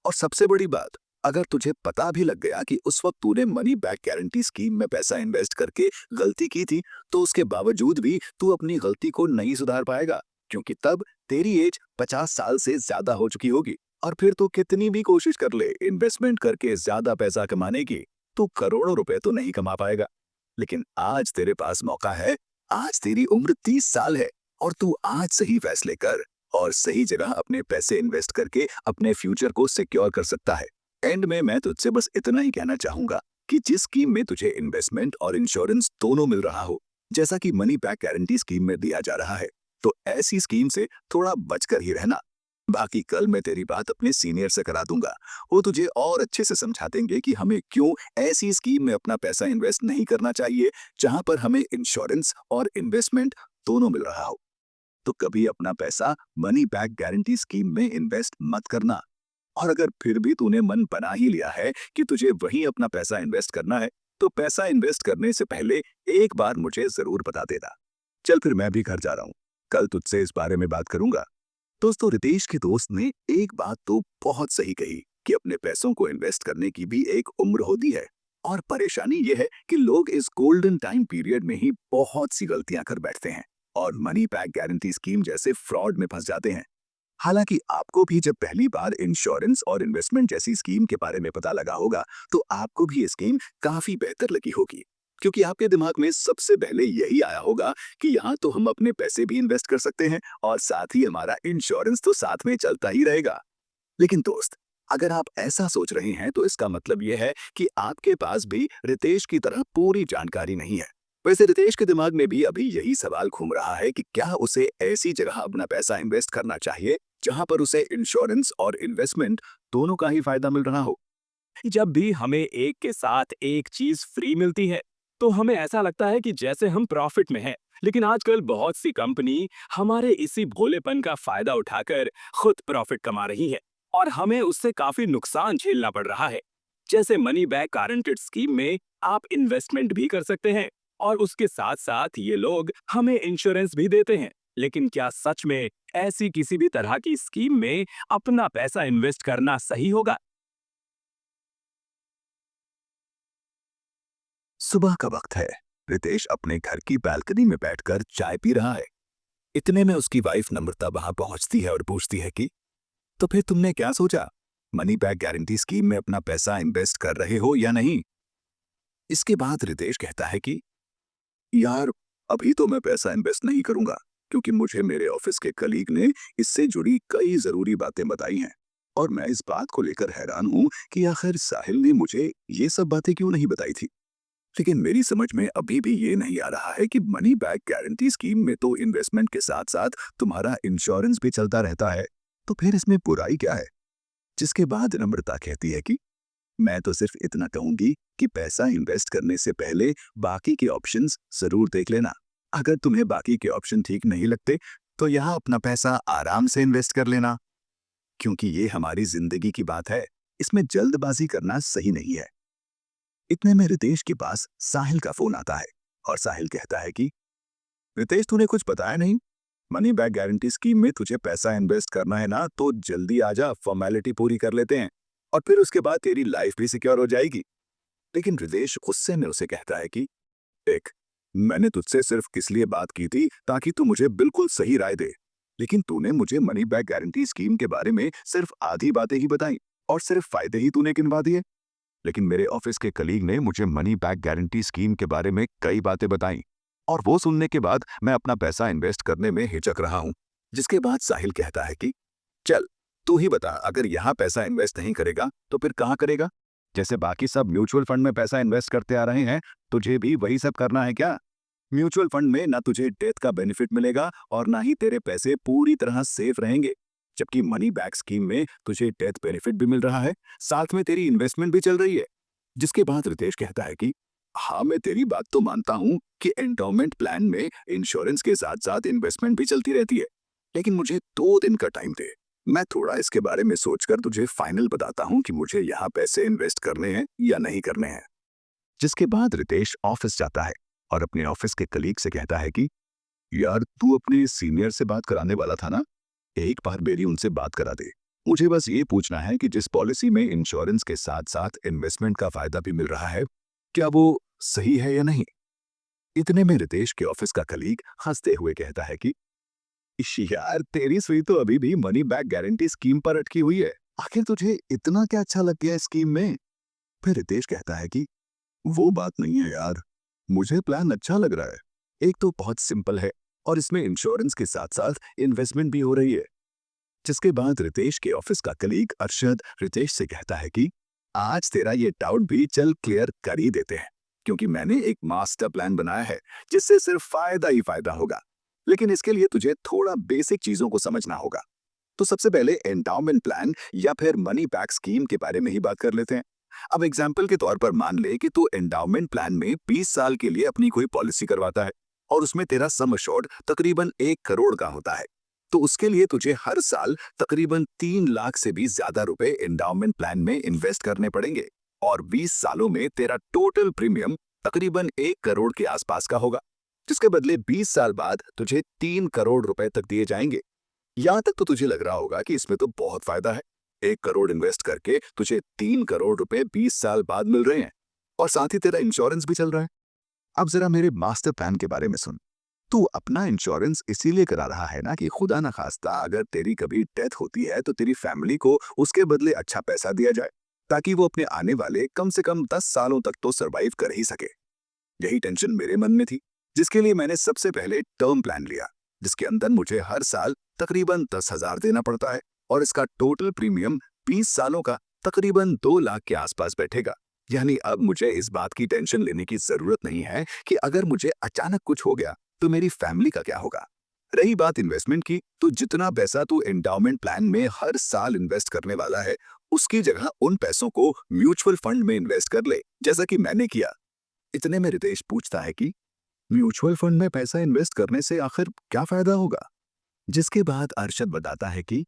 Speaker 1: और सबसे बड़ी बात, अगर तुझे पता भी लग गया कि उस वक्त तूने मनी बैक गारंटी स्कीम में पैसा इन्वेस्ट करके गलती की थी, तो उसके बावजूद भी तू अपनी गलती को नहीं सुधार पाएगा, क्योंकि तब तेरी एज 50 साल से ज्यादा हो चुकी होगी। और फिर तू कितनी भी कोशिश कर ले इन्वेस्टमेंट करके ज्यादा पैसा कमाने की, तू करोड़ों रुपए तो नहीं कमा पाएगा। लेकिन आज तेरे पास मौका है, आज तेरी उम्र 30 साल है और तू आज सही फैसले कर और सही जगह अपने पैसे इन्वेस्ट करके अपने फ्यूचर को सिक्योर कर सकता है। एंड में मैं तुझसे बस इतना ही कहना चाहूंगा कि जिस स्कीम में तुझे इन्वेस्टमेंट और इंश्योरेंस दोनों मिल रहा हो, जैसा कि मनी बैक गारंटी स्कीम में दिया जा रहा है, तो ऐसी स्कीम से थोड़ा बचकर ही रहना। बाकी कल मैं तेरी बात अपने सीनियर से करा दूंगा। वो तुझे और अच्छे से समझा देंगे कि हमें क्यों ऐसी स्कीम में अपना पैसा इन्वेस्ट नहीं करना चाहिए जहां पर हमें इंश्योरेंस और इन्वेस्टमेंट दोनों मिल रहा हो। तो कभी अपना पैसा मनी बैक गारंटी स्कीम में इन्वेस्ट मत करना। और अगर फिर भी तूने मन बना ही लिया है कि तुझे वहीं अपना पैसा इन्वेस्ट करना है, तो पैसा इन्वेस्ट करने से पहले एक बार मुझे जरूर बता देना। चल फिर मैं भी घर जा रहा हूँ। कल तुझसे इस बारे में बात करूंगा। दोस्तों, रितेश के दोस्त ने एक बात तो बहुत सही कही कि अपने पैसों को इन्वेस्ट करने की भी एक उम्र होती है। और परेशानी यह है कि लोग इस गोल्डन टाइम पीरियड में ही बहुत सी गलतियां कर बैठते हैं और मनी बैक गारंटी स्कीम जैसे फ्रॉड में फंस जाते हैं। हालांकि आपको भी जब पहली बार इंश्योरेंस और इन्वेस्टमेंट जैसी स्कीम के बारे में पता लगा होगा, तो आपको भी ये स्कीम काफी बेहतर लगी होगी, क्योंकि आपके दिमाग में सबसे पहले यही आया होगा कि यहाँ तो हम अपने पैसे भी इन्वेस्ट कर सकते हैं और साथ ही हमारा इंश्योरेंस तो साथ में चलता ही रहेगा। लेकिन दोस्त, अगर आप ऐसा सोच रहे हैं तो इसका मतलब यह है कि आपके पास भी रितेश की तरह पूरी जानकारी नहीं है। वैसे रितेश के दिमाग में भी अभी यही सवाल घूम रहा है कि क्या उसे ऐसी जगह अपना पैसा इन्वेस्ट करना चाहिए जहां पर उसे इंश्योरेंस और इन्वेस्टमेंट दोनों का ही फायदा मिल रहा हो।
Speaker 2: जब भी हमें एक के साथ एक चीज फ्री मिलती है, तो हमें ऐसा लगता है कि जैसे हम प्रॉफिट में हैं। लेकिन आजकल बहुत सी कंपनी हमारे इसी भोलेपन का फायदा उठाकर खुद प्रॉफिट कमा रही है और हमें उससे काफी नुकसान झेलना पड़ रहा है। जैसे मनी बैक गारंटेड स्कीम में आप इन्वेस्टमेंट भी कर सकते हैं और उसके साथ साथ ये लोग हमें इंश्योरेंस भी देते हैं। लेकिन क्या सच में ऐसी किसी भी तरह की स्कीम में अपना पैसा इन्वेस्ट करना सही होगा?
Speaker 1: सुबह का वक्त है। रितेश अपने घर की बालकनी में बैठकर चाय पी रहा है। इतने में उसकी वाइफ नम्रता वहां पहुंचती है और पूछती है कि तो फिर तुमने क्या सोचा, मनी बैक गारंटी स्कीम में अपना पैसा इन्वेस्ट कर रहे हो या नहीं। इसके बाद रितेश कहता है कि यार, अभी तो मैं पैसा इन्वेस्ट नहीं करूंगा, क्योंकि मुझे मेरे ऑफिस के कलीग ने इससे जुड़ी कई जरूरी बातें बताई हैं और मैं इस बात को लेकर हैरान हूं कि आखिर साहिल ने मुझे ये सब बातें क्यों नहीं बताई थी। लेकिन मेरी समझ में अभी भी ये नहीं आ रहा है कि मनी बैक गारंटी स्कीम में तो इन्वेस्टमेंट के साथ साथ तुम्हारा इंश्योरेंस भी चलता रहता है, तो फिर इसमें बुराई क्या है। जिसके बाद नम्रता कहती है कि मैं तो सिर्फ इतना कहूंगी कि पैसा इन्वेस्ट करने से पहले बाकी के ऑप्शंस जरूर देख लेना। अगर तुम्हें बाकी के ऑप्शन ठीक नहीं लगते, तो यहाँ अपना पैसा आराम से इन्वेस्ट कर लेना, क्योंकि ये हमारी जिंदगी की बात है। इसमें जल्दबाजी करना सही नहीं है। इतने में रितेश के पास साहिल का फोन आता है और साहिल कहता है कि रितेश, तूने कुछ बताया नहीं। मनी बैक गारंटी स्कीम में तुझे पैसा इन्वेस्ट करना है ना, तो जल्दी आजा, फॉर्मेलिटी पूरी कर लेते हैं और फिर उसके बाद तेरी लाइफ भी सिक्योर हो जाएगी। लेकिन रितेश गुस्से में उसे कहता है कि देख, मैंने तुझसे सिर्फ किस लिए बात की थी ताकि तू मुझे बिल्कुल सही राय दे। लेकिन तूने मुझे मनी बैक गारंटी स्कीम के बारे में सिर्फ आधी बातें ही बताई और सिर्फ फायदे ही तूने गिनवा दिए। लेकिन मेरे ऑफिस के कलीग ने मुझे मनी बैक गारंटी स्कीम के बारे में कई बातें बताई और वो सुनने के बाद मैं अपना पैसा इन्वेस्ट करने में हिचक रहा हूँ। जिसके बाद साहिल कहता है कि चल, तू ही बता, अगर यहाँ पैसा इन्वेस्ट नहीं करेगा तो फिर कहाँ करेगा। जैसे बाकी सब म्यूचुअल फंड में पैसा इन्वेस्ट करते आ रहे हैं, तुझे भी वही सब करना है क्या। म्यूचुअल फंड में ना तुझे डेथ का बेनिफिट मिलेगा और ना ही तेरे पैसे पूरी तरह सेफ रहेंगे, जबकि मनी बैक स्कीम में तुझे डेथ बेनिफिट भी मिल रहा है, साथ में तेरी इन्वेस्टमेंट भी चल रही है। जिसके बाद रितेश कहता है कि हाँ, मैं तेरी बात तो मानता हूँ कि एंडोमेंट प्लान में इंश्योरेंस के साथ साथ इन्वेस्टमेंट भी चलती रहती है, लेकिन मुझे 2 दिन का टाइम दे। मैं थोड़ा इसके बारे में सोचकर तुझे फाइनल बताता हूँ कि मुझे यहाँ पैसे इन्वेस्ट करने हैं या नहीं करने हैं। जिसके बाद रितेश ऑफिस जाता है और अपने ऑफिस के कलीग से कहता है कि यार, तू अपने सीनियर से बात कराने वाला था ना, एक बार मेरी उनसे बात करा दे। मुझे बस ये पूछना है कि जिस पॉलिसी में इंश्योरेंस के साथ साथ इन्वेस्टमेंट का फायदा भी मिल रहा है, क्या वो सही है या नहीं। इतने में रितेश के ऑफिस का कलीग हंसते हुए कहता है कि इश यार, तेरी सुई तो अभी भी मनी बैक गारंटी स्कीम पर अटकी हुई है। आखिर तुझे इतना क्या अच्छा लग गया इस स्कीम में। फिर रितेश कहता है कि वो बात नहीं है यार, मुझे प्लान अच्छा लग रहा है। एक तो बहुत सिंपल है और इसमें इंश्योरेंस के साथ साथ इन्वेस्टमेंट भी हो रही है। जिसके बाद रितेश के ऑफिस का कलीग अरशद रितेश से कहता है कि आज तेरा ये डाउट भी चल क्लियर कर ही देते हैं, क्योंकि मैंने एक मास्टर प्लान बनाया है जिससे सिर्फ फायदा ही फायदा होगा। लेकिन इसके लिए तुझे थोड़ा बेसिक चीजों को समझना होगा। तो सबसे पहले एंडाउमेंट प्लान या फिर मनी बैक स्कीम के बारे में ही बात कर लेते हैं। अब एग्जाम्पल के तौर पर मान ले कि तू एंडाउमेंट प्लान में 20 साल के लिए अपनी कोई पॉलिसी करवाता है और उसमें तेरा सम अश्योर्ड तकरीबन 1 करोड़ का होता है। तो उसके लिए तुझे हर साल तकरीबन 3 लाख से भी ज्यादा रुपए एंडाउमेंट प्लान में इन्वेस्ट करने पड़ेंगे और 20 सालों में तेरा टोटल प्रीमियम तकरीबन 1 करोड़ के आसपास का होगा, जिसके बदले 20 साल बाद तुझे 3 करोड़ रुपए तक दिए जाएंगे। यहाँ तक तो तुझे लग रहा होगा कि इसमें तो बहुत फायदा है। 1 करोड़ इन्वेस्ट करके तुझे 3 करोड़ रुपए 20 साल बाद मिल रहे हैं और साथ ही तेरा इंश्योरेंस भी चल रहा है। अब जरा मेरे मास्टर प्लान के बारे में सुन। तू अपना इंश्योरेंस इसीलिए करा रहा है ना कि खुदा ना खास्ता अगर तेरी कभी डेथ होती है तो तेरी फैमिली को उसके बदले अच्छा पैसा दिया जाए, ताकि वो अपने आने वाले कम से कम 10 सालों तक तो सरवाइव कर ही सके। यही टेंशन मेरे मन में थी, जिसके लिए मैंने सबसे पहले टर्म प्लान लिया, जिसके अंदर मुझे हर साल तकरीबन 10,000 देना पड़ता है और इसका टोटल प्रीमियम 20 सालों का तकरीबन 2 लाख के आसपास बैठेगा। यानी अब मुझे इस बात की टेंशन लेने की जरूरत नहीं है कि अगर मुझे अचानक कुछ हो गया तो मेरी फैमिली का क्या होगा। रही बात इन्वेस्टमेंट की, तो जितना पैसा तू एंडाउमेंट प्लान में हर साल इन्वेस्ट करने वाला है, उसकी जगह उन पैसों को म्यूचुअल फंड में इन्वेस्ट कर ले, जैसा कि मैंने किया। इतने में रितेश पूछता है कि म्यूचुअल फंड में पैसा इन्वेस्ट करने से आखिर क्या फायदा होगा। जिसके बाद अरशद बताता है कि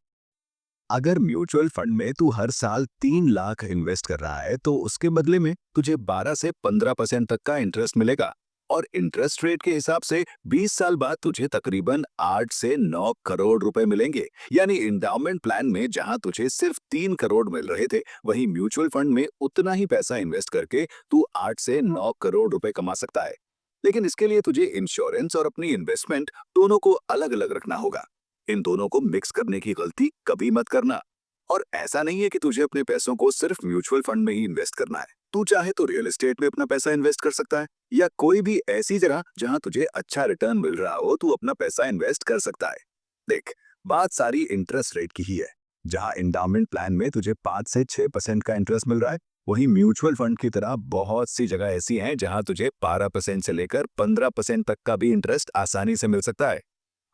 Speaker 1: अगर म्यूचुअल फंड में तू हर साल 3 लाख इन्वेस्ट कर रहा है तो उसके बदले में तुझे 12 से 15% तक का इंटरेस्ट मिलेगा और इंटरेस्ट रेट के हिसाब से 20 साल बाद तुझे तकरीबन 8 से 9 करोड़ रुपए मिलेंगे। यानी इंडाउमेंट प्लान में जहां तुझे सिर्फ 3 करोड़ मिल रहे थे, वहीं म्यूचुअल फंड में उतना ही पैसा इन्वेस्ट करके तू 8 से 9 करोड़ रुपए कमा सकता है। लेकिन इसके लिए तुझे इंश्योरेंस और अपनी इन्वेस्टमेंट दोनों को अलग अलग रखना होगा। इन दोनों को मिक्स करने की गलती कभी मत करना। और ऐसा नहीं है कि तुझे अपने पैसों को सिर्फ म्यूचुअल फंड में ही इन्वेस्ट करना है। तू चाहे तो रियल एस्टेट में अपना पैसा इन्वेस्ट कर सकता है या कोई भी ऐसी जगह जहां तुझे अच्छा रिटर्न मिल रहा हो, तू अपना पैसा इन्वेस्ट कर सकता है। देख, बात सारी इंटरेस्ट रेट की ही है। जहां इंडाउमेंट प्लान में तुझे 5 से 6% का इंटरेस्ट मिल रहा है, वहीं म्यूचुअल फंड की तरह बहुत सी जगह ऐसी हैं जहां तुझे 12% से लेकर 15% तक का भी इंटरेस्ट आसानी से मिल सकता है।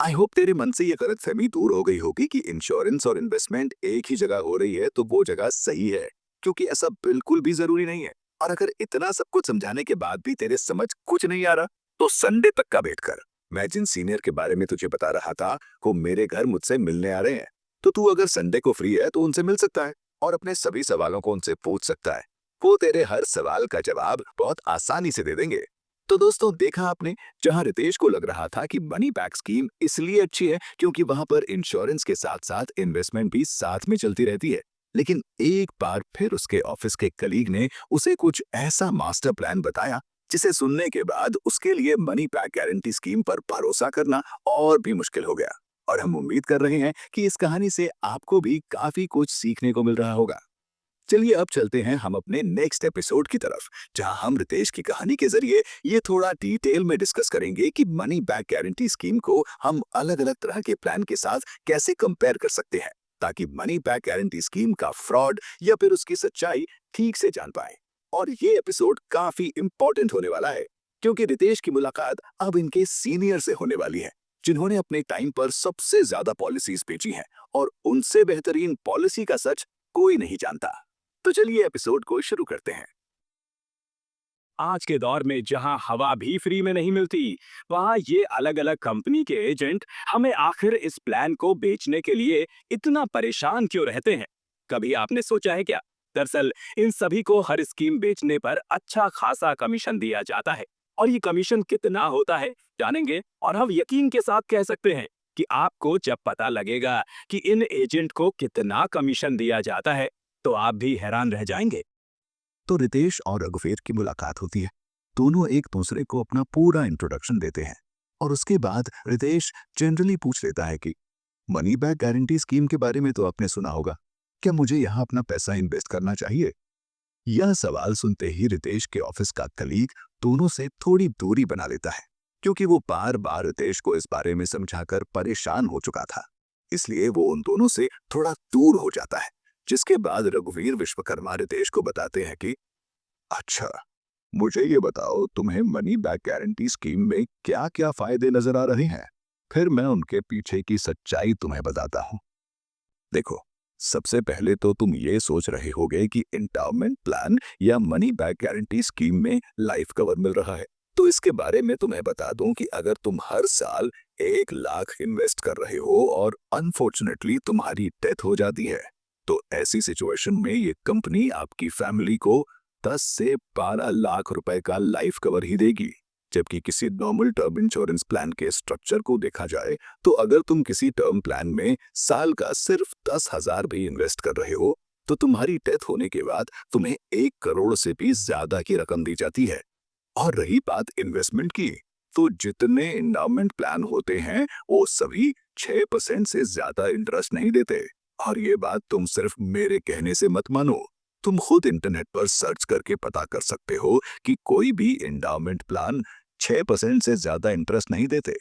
Speaker 1: आई होप तेरे मन से ये गलतफहमी दूर हो गई होगी कि इंश्योरेंस और इन्वेस्टमेंट एक ही जगह हो रही है तो वो जगह सही है, क्योंकि ऐसा बिल्कुल भी जरूरी नहीं है। और अगर इतना सब कुछ समझाने के बाद भी तेरे समझ कुछ नहीं आ रहा, तो संडे तक का वेट कर। मैं जिन सीनियर के बारे में तुझे बता रहा था, वो मेरे घर मुझसे मिलने आ रहे हैं। तो तू अगर संडे को फ्री है तो उनसे मिल सकता है और अपने सभी सवालों को उनसे पूछ सकता है। वो तेरे हर सवाल का जवाब बहुत आसानी से दे देंगे। तो दोस्तों, देखा आपने, जहां रितेश को लग रहा था कि मनी बैक स्कीम इसलिए अच्छी है क्योंकि वहां पर इंश्योरेंस के साथ साथ इन्वेस्टमेंट भी साथ में चलती रहती है, लेकिन एक बार फिर उसके ऑफिस के कलीग ने उसे कुछ ऐसा मास्टर प्लान बताया जिसे सुनने के बाद उसके लिए मनी बैक गारंटी स्कीम पर भरोसा करना और भी मुश्किल हो गया। और हम उम्मीद कर रहे हैं कि इस कहानी से आपको भी काफी कुछ सीखने को मिल रहा होगा। चलिए अब चलते हैं हम अपने नेक्स्ट एपिसोड की तरफ, जहां हम रितेश की कहानी के जरिए ये थोड़ा डिटेल में डिस्कस करेंगे कि मनी बैक गारंटी स्कीम को हम अलग अलग तरह के प्लान के साथ कैसे कंपेयर कर सकते हैं, ताकि मनी बैक गारंटी स्कीम का फ्रॉड या फिर उसकी सच्चाई ठीक से जान पाए। और ये एपिसोड काफी इंपॉर्टेंट होने वाला है, क्योंकि रितेश की मुलाकात अब इनके सीनियर से होने वाली है, जिन्होंने अपने टाइम पर सबसे ज्यादा पॉलिसीज बेची हैं और उनसे बेहतरीन पॉलिसी का सच कोई नहीं जानता। तो चलिए एपिसोड को शुरू करते हैं।
Speaker 2: आज के दौर में जहां हवा भी फ्री में नहीं मिलती, वहां ये अलग अलग कंपनी के एजेंट हमें आखिर इस प्लान को बेचने के लिए इतना परेशान क्यों रहते हैं? कभी आपने सोचा है क्या? दरअसल इन सभी को हर स्कीम बेचने पर अच्छा खासा कमीशन दिया जाता है। और ये कमीशन कितना होता है जानेंगे, और हम यकीन के साथ कह सकते हैं कि आपको जब पता लगेगा कि इन एजेंट को कितना कमीशन दिया जाता है, तो आप भी हैरान रह जाएंगे।
Speaker 1: तो रितेश और रघुवीर की मुलाकात होती है। दोनों एक दूसरे को अपना पूरा इंट्रोडक्शन देते हैं और उसके बाद रितेश जनरली पूछ लेता है कि मनी बैक गारंटी स्कीम के बारे में तो आपने सुना होगा, क्या मुझे यहाँ अपना पैसा इन्वेस्ट करना चाहिए। यह सवाल सुनते ही रितेश के ऑफिस का कलीग दोनों से थोड़ी दूरी बना लेता है, क्योंकि वो बार बार रितेश को इस बारे में समझाकर परेशान हो चुका था। इसलिए वो उन दोनों से थोड़ा दूर हो जाता है। जिसके बाद रघुवीर विश्वकर्मा रितेश को बताते हैं कि अच्छा, मुझे ये बताओ, तुम्हें मनी बैक गारंटी स्कीम में क्या क्या फायदे नजर आ रहे हैं। फिर मैं उनके पीछे की सच्चाई तुम्हें बताता हूँ। देखो, सबसे पहले तो तुम ये सोच रहे होगे कि एंडाउमेंट प्लान या मनी बैक गारंटी स्कीम में लाइफ कवर मिल रहा है। तो इसके बारे में तुम्हें बता दूं कि अगर तुम हर साल 1 लाख इन्वेस्ट कर रहे हो और अनफॉर्चुनेटली तुम्हारी डेथ हो जाती है, तो ऐसी सिचुएशन में ये कंपनी आपकी फैमिली को 10 से 12 लाख रुपए का लाइफ कवर ही देगी। जबकि किसी नॉर्मल टर्म इंश्योरेंस प्लान के स्ट्रक्चर को देखा जाए, तो अगर तुम किसी टर्म प्लान में साल का सिर्फ 10,000 भी इन्वेस्ट कर रहे हो, तो तुम्हारी डेथ होने के बाद तुम्हें 1 करोड़ से भी ज्यादा की रकम दी जाती है। और रही बात इन्वेस्टमेंट की, तो जितने इंडाउमेंट प्लान होते हैं वो सभी 6% से ज्यादा इंटरेस्ट नहीं देते। और ये बात तुम सिर्फ मेरे कहने से मत मानो, तुम खुद इंटरनेट पर सर्च करके पता कर सकते हो कि कोई भी इंडाउमेंट प्लान 6% से ज्यादा इंटरेस्ट नहीं देते।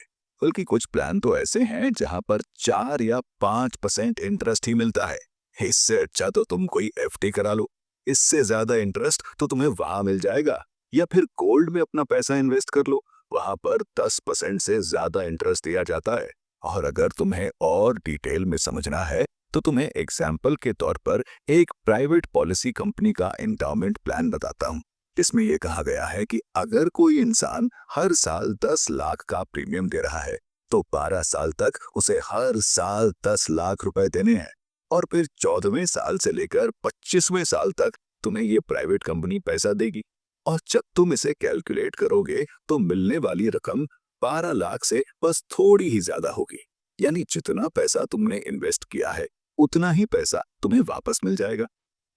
Speaker 1: बल्कि कुछ प्लान तो ऐसे हैं जहां पर 4 या 5% इंटरेस्ट ही मिलता है। इससे अच्छा तो तुम कोई एफडी करा लो, इससे ज्यादा इंटरेस्ट तो तुम्हें वहां मिल जाएगा। या फिर गोल्ड में अपना पैसा इन्वेस्ट कर लो, वहां पर 10% से ज्यादा इंटरेस्ट दिया जाता है। और अगर तुम्हें और डिटेल में समझना है, तो तुम्हें एग्जाम्पल के तौर पर एक प्राइवेट पॉलिसी कंपनी का एंडाउमेंट प्लान बताता हूँ, जिसमें यह कहा गया है कि अगर कोई इंसान हर साल 10 लाख का प्रीमियम दे रहा है, तो 12 साल तक उसे हर साल 10 लाख रुपए देने हैं। और फिर 14वें साल से लेकर 25वें साल तक तुम्हें ये प्राइवेट कंपनी पैसा देगी। और जब तुम इसे कैलकुलेट करोगे, तो मिलने वाली रकम 12 लाख से बस थोड़ी ही ज्यादा होगी। यानी जितना पैसा तुमने इन्वेस्ट किया है, उतना ही पैसा तुम्हें वापस मिल जाएगा।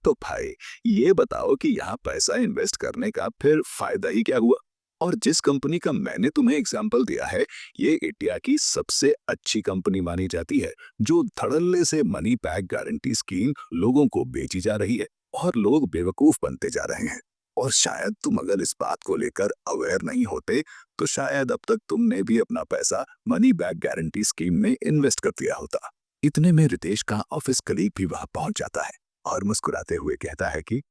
Speaker 1: तो भाई, ये बताओ कि यहाँ पैसा इन्वेस्ट करने का फिर फायदा ही क्या हुआ? और जिस कंपनी का मैंने तुम्हें एग्जाम्पल दिया है, ये इंडिया की सबसे अच्छी कंपनी मानी जाती है, जो धड़ल्ले से मनी बैक गारंटी स्कीम लोगों को बेची जा रही है और लोग बेवकूफ बनते जा रहे हैं। और शायद तुम अगर इस बात को लेकर अवेयर नहीं होते, तो शायद अब तक तुमने भी अपना पैसा मनी बैक गारंटी स्कीम में इन्वेस्ट कर दिया होता। इतने में रितेश का ऑफिस कलीग भी वहां पहुंच जाता है और मुस्कुराते हुए कहता है कि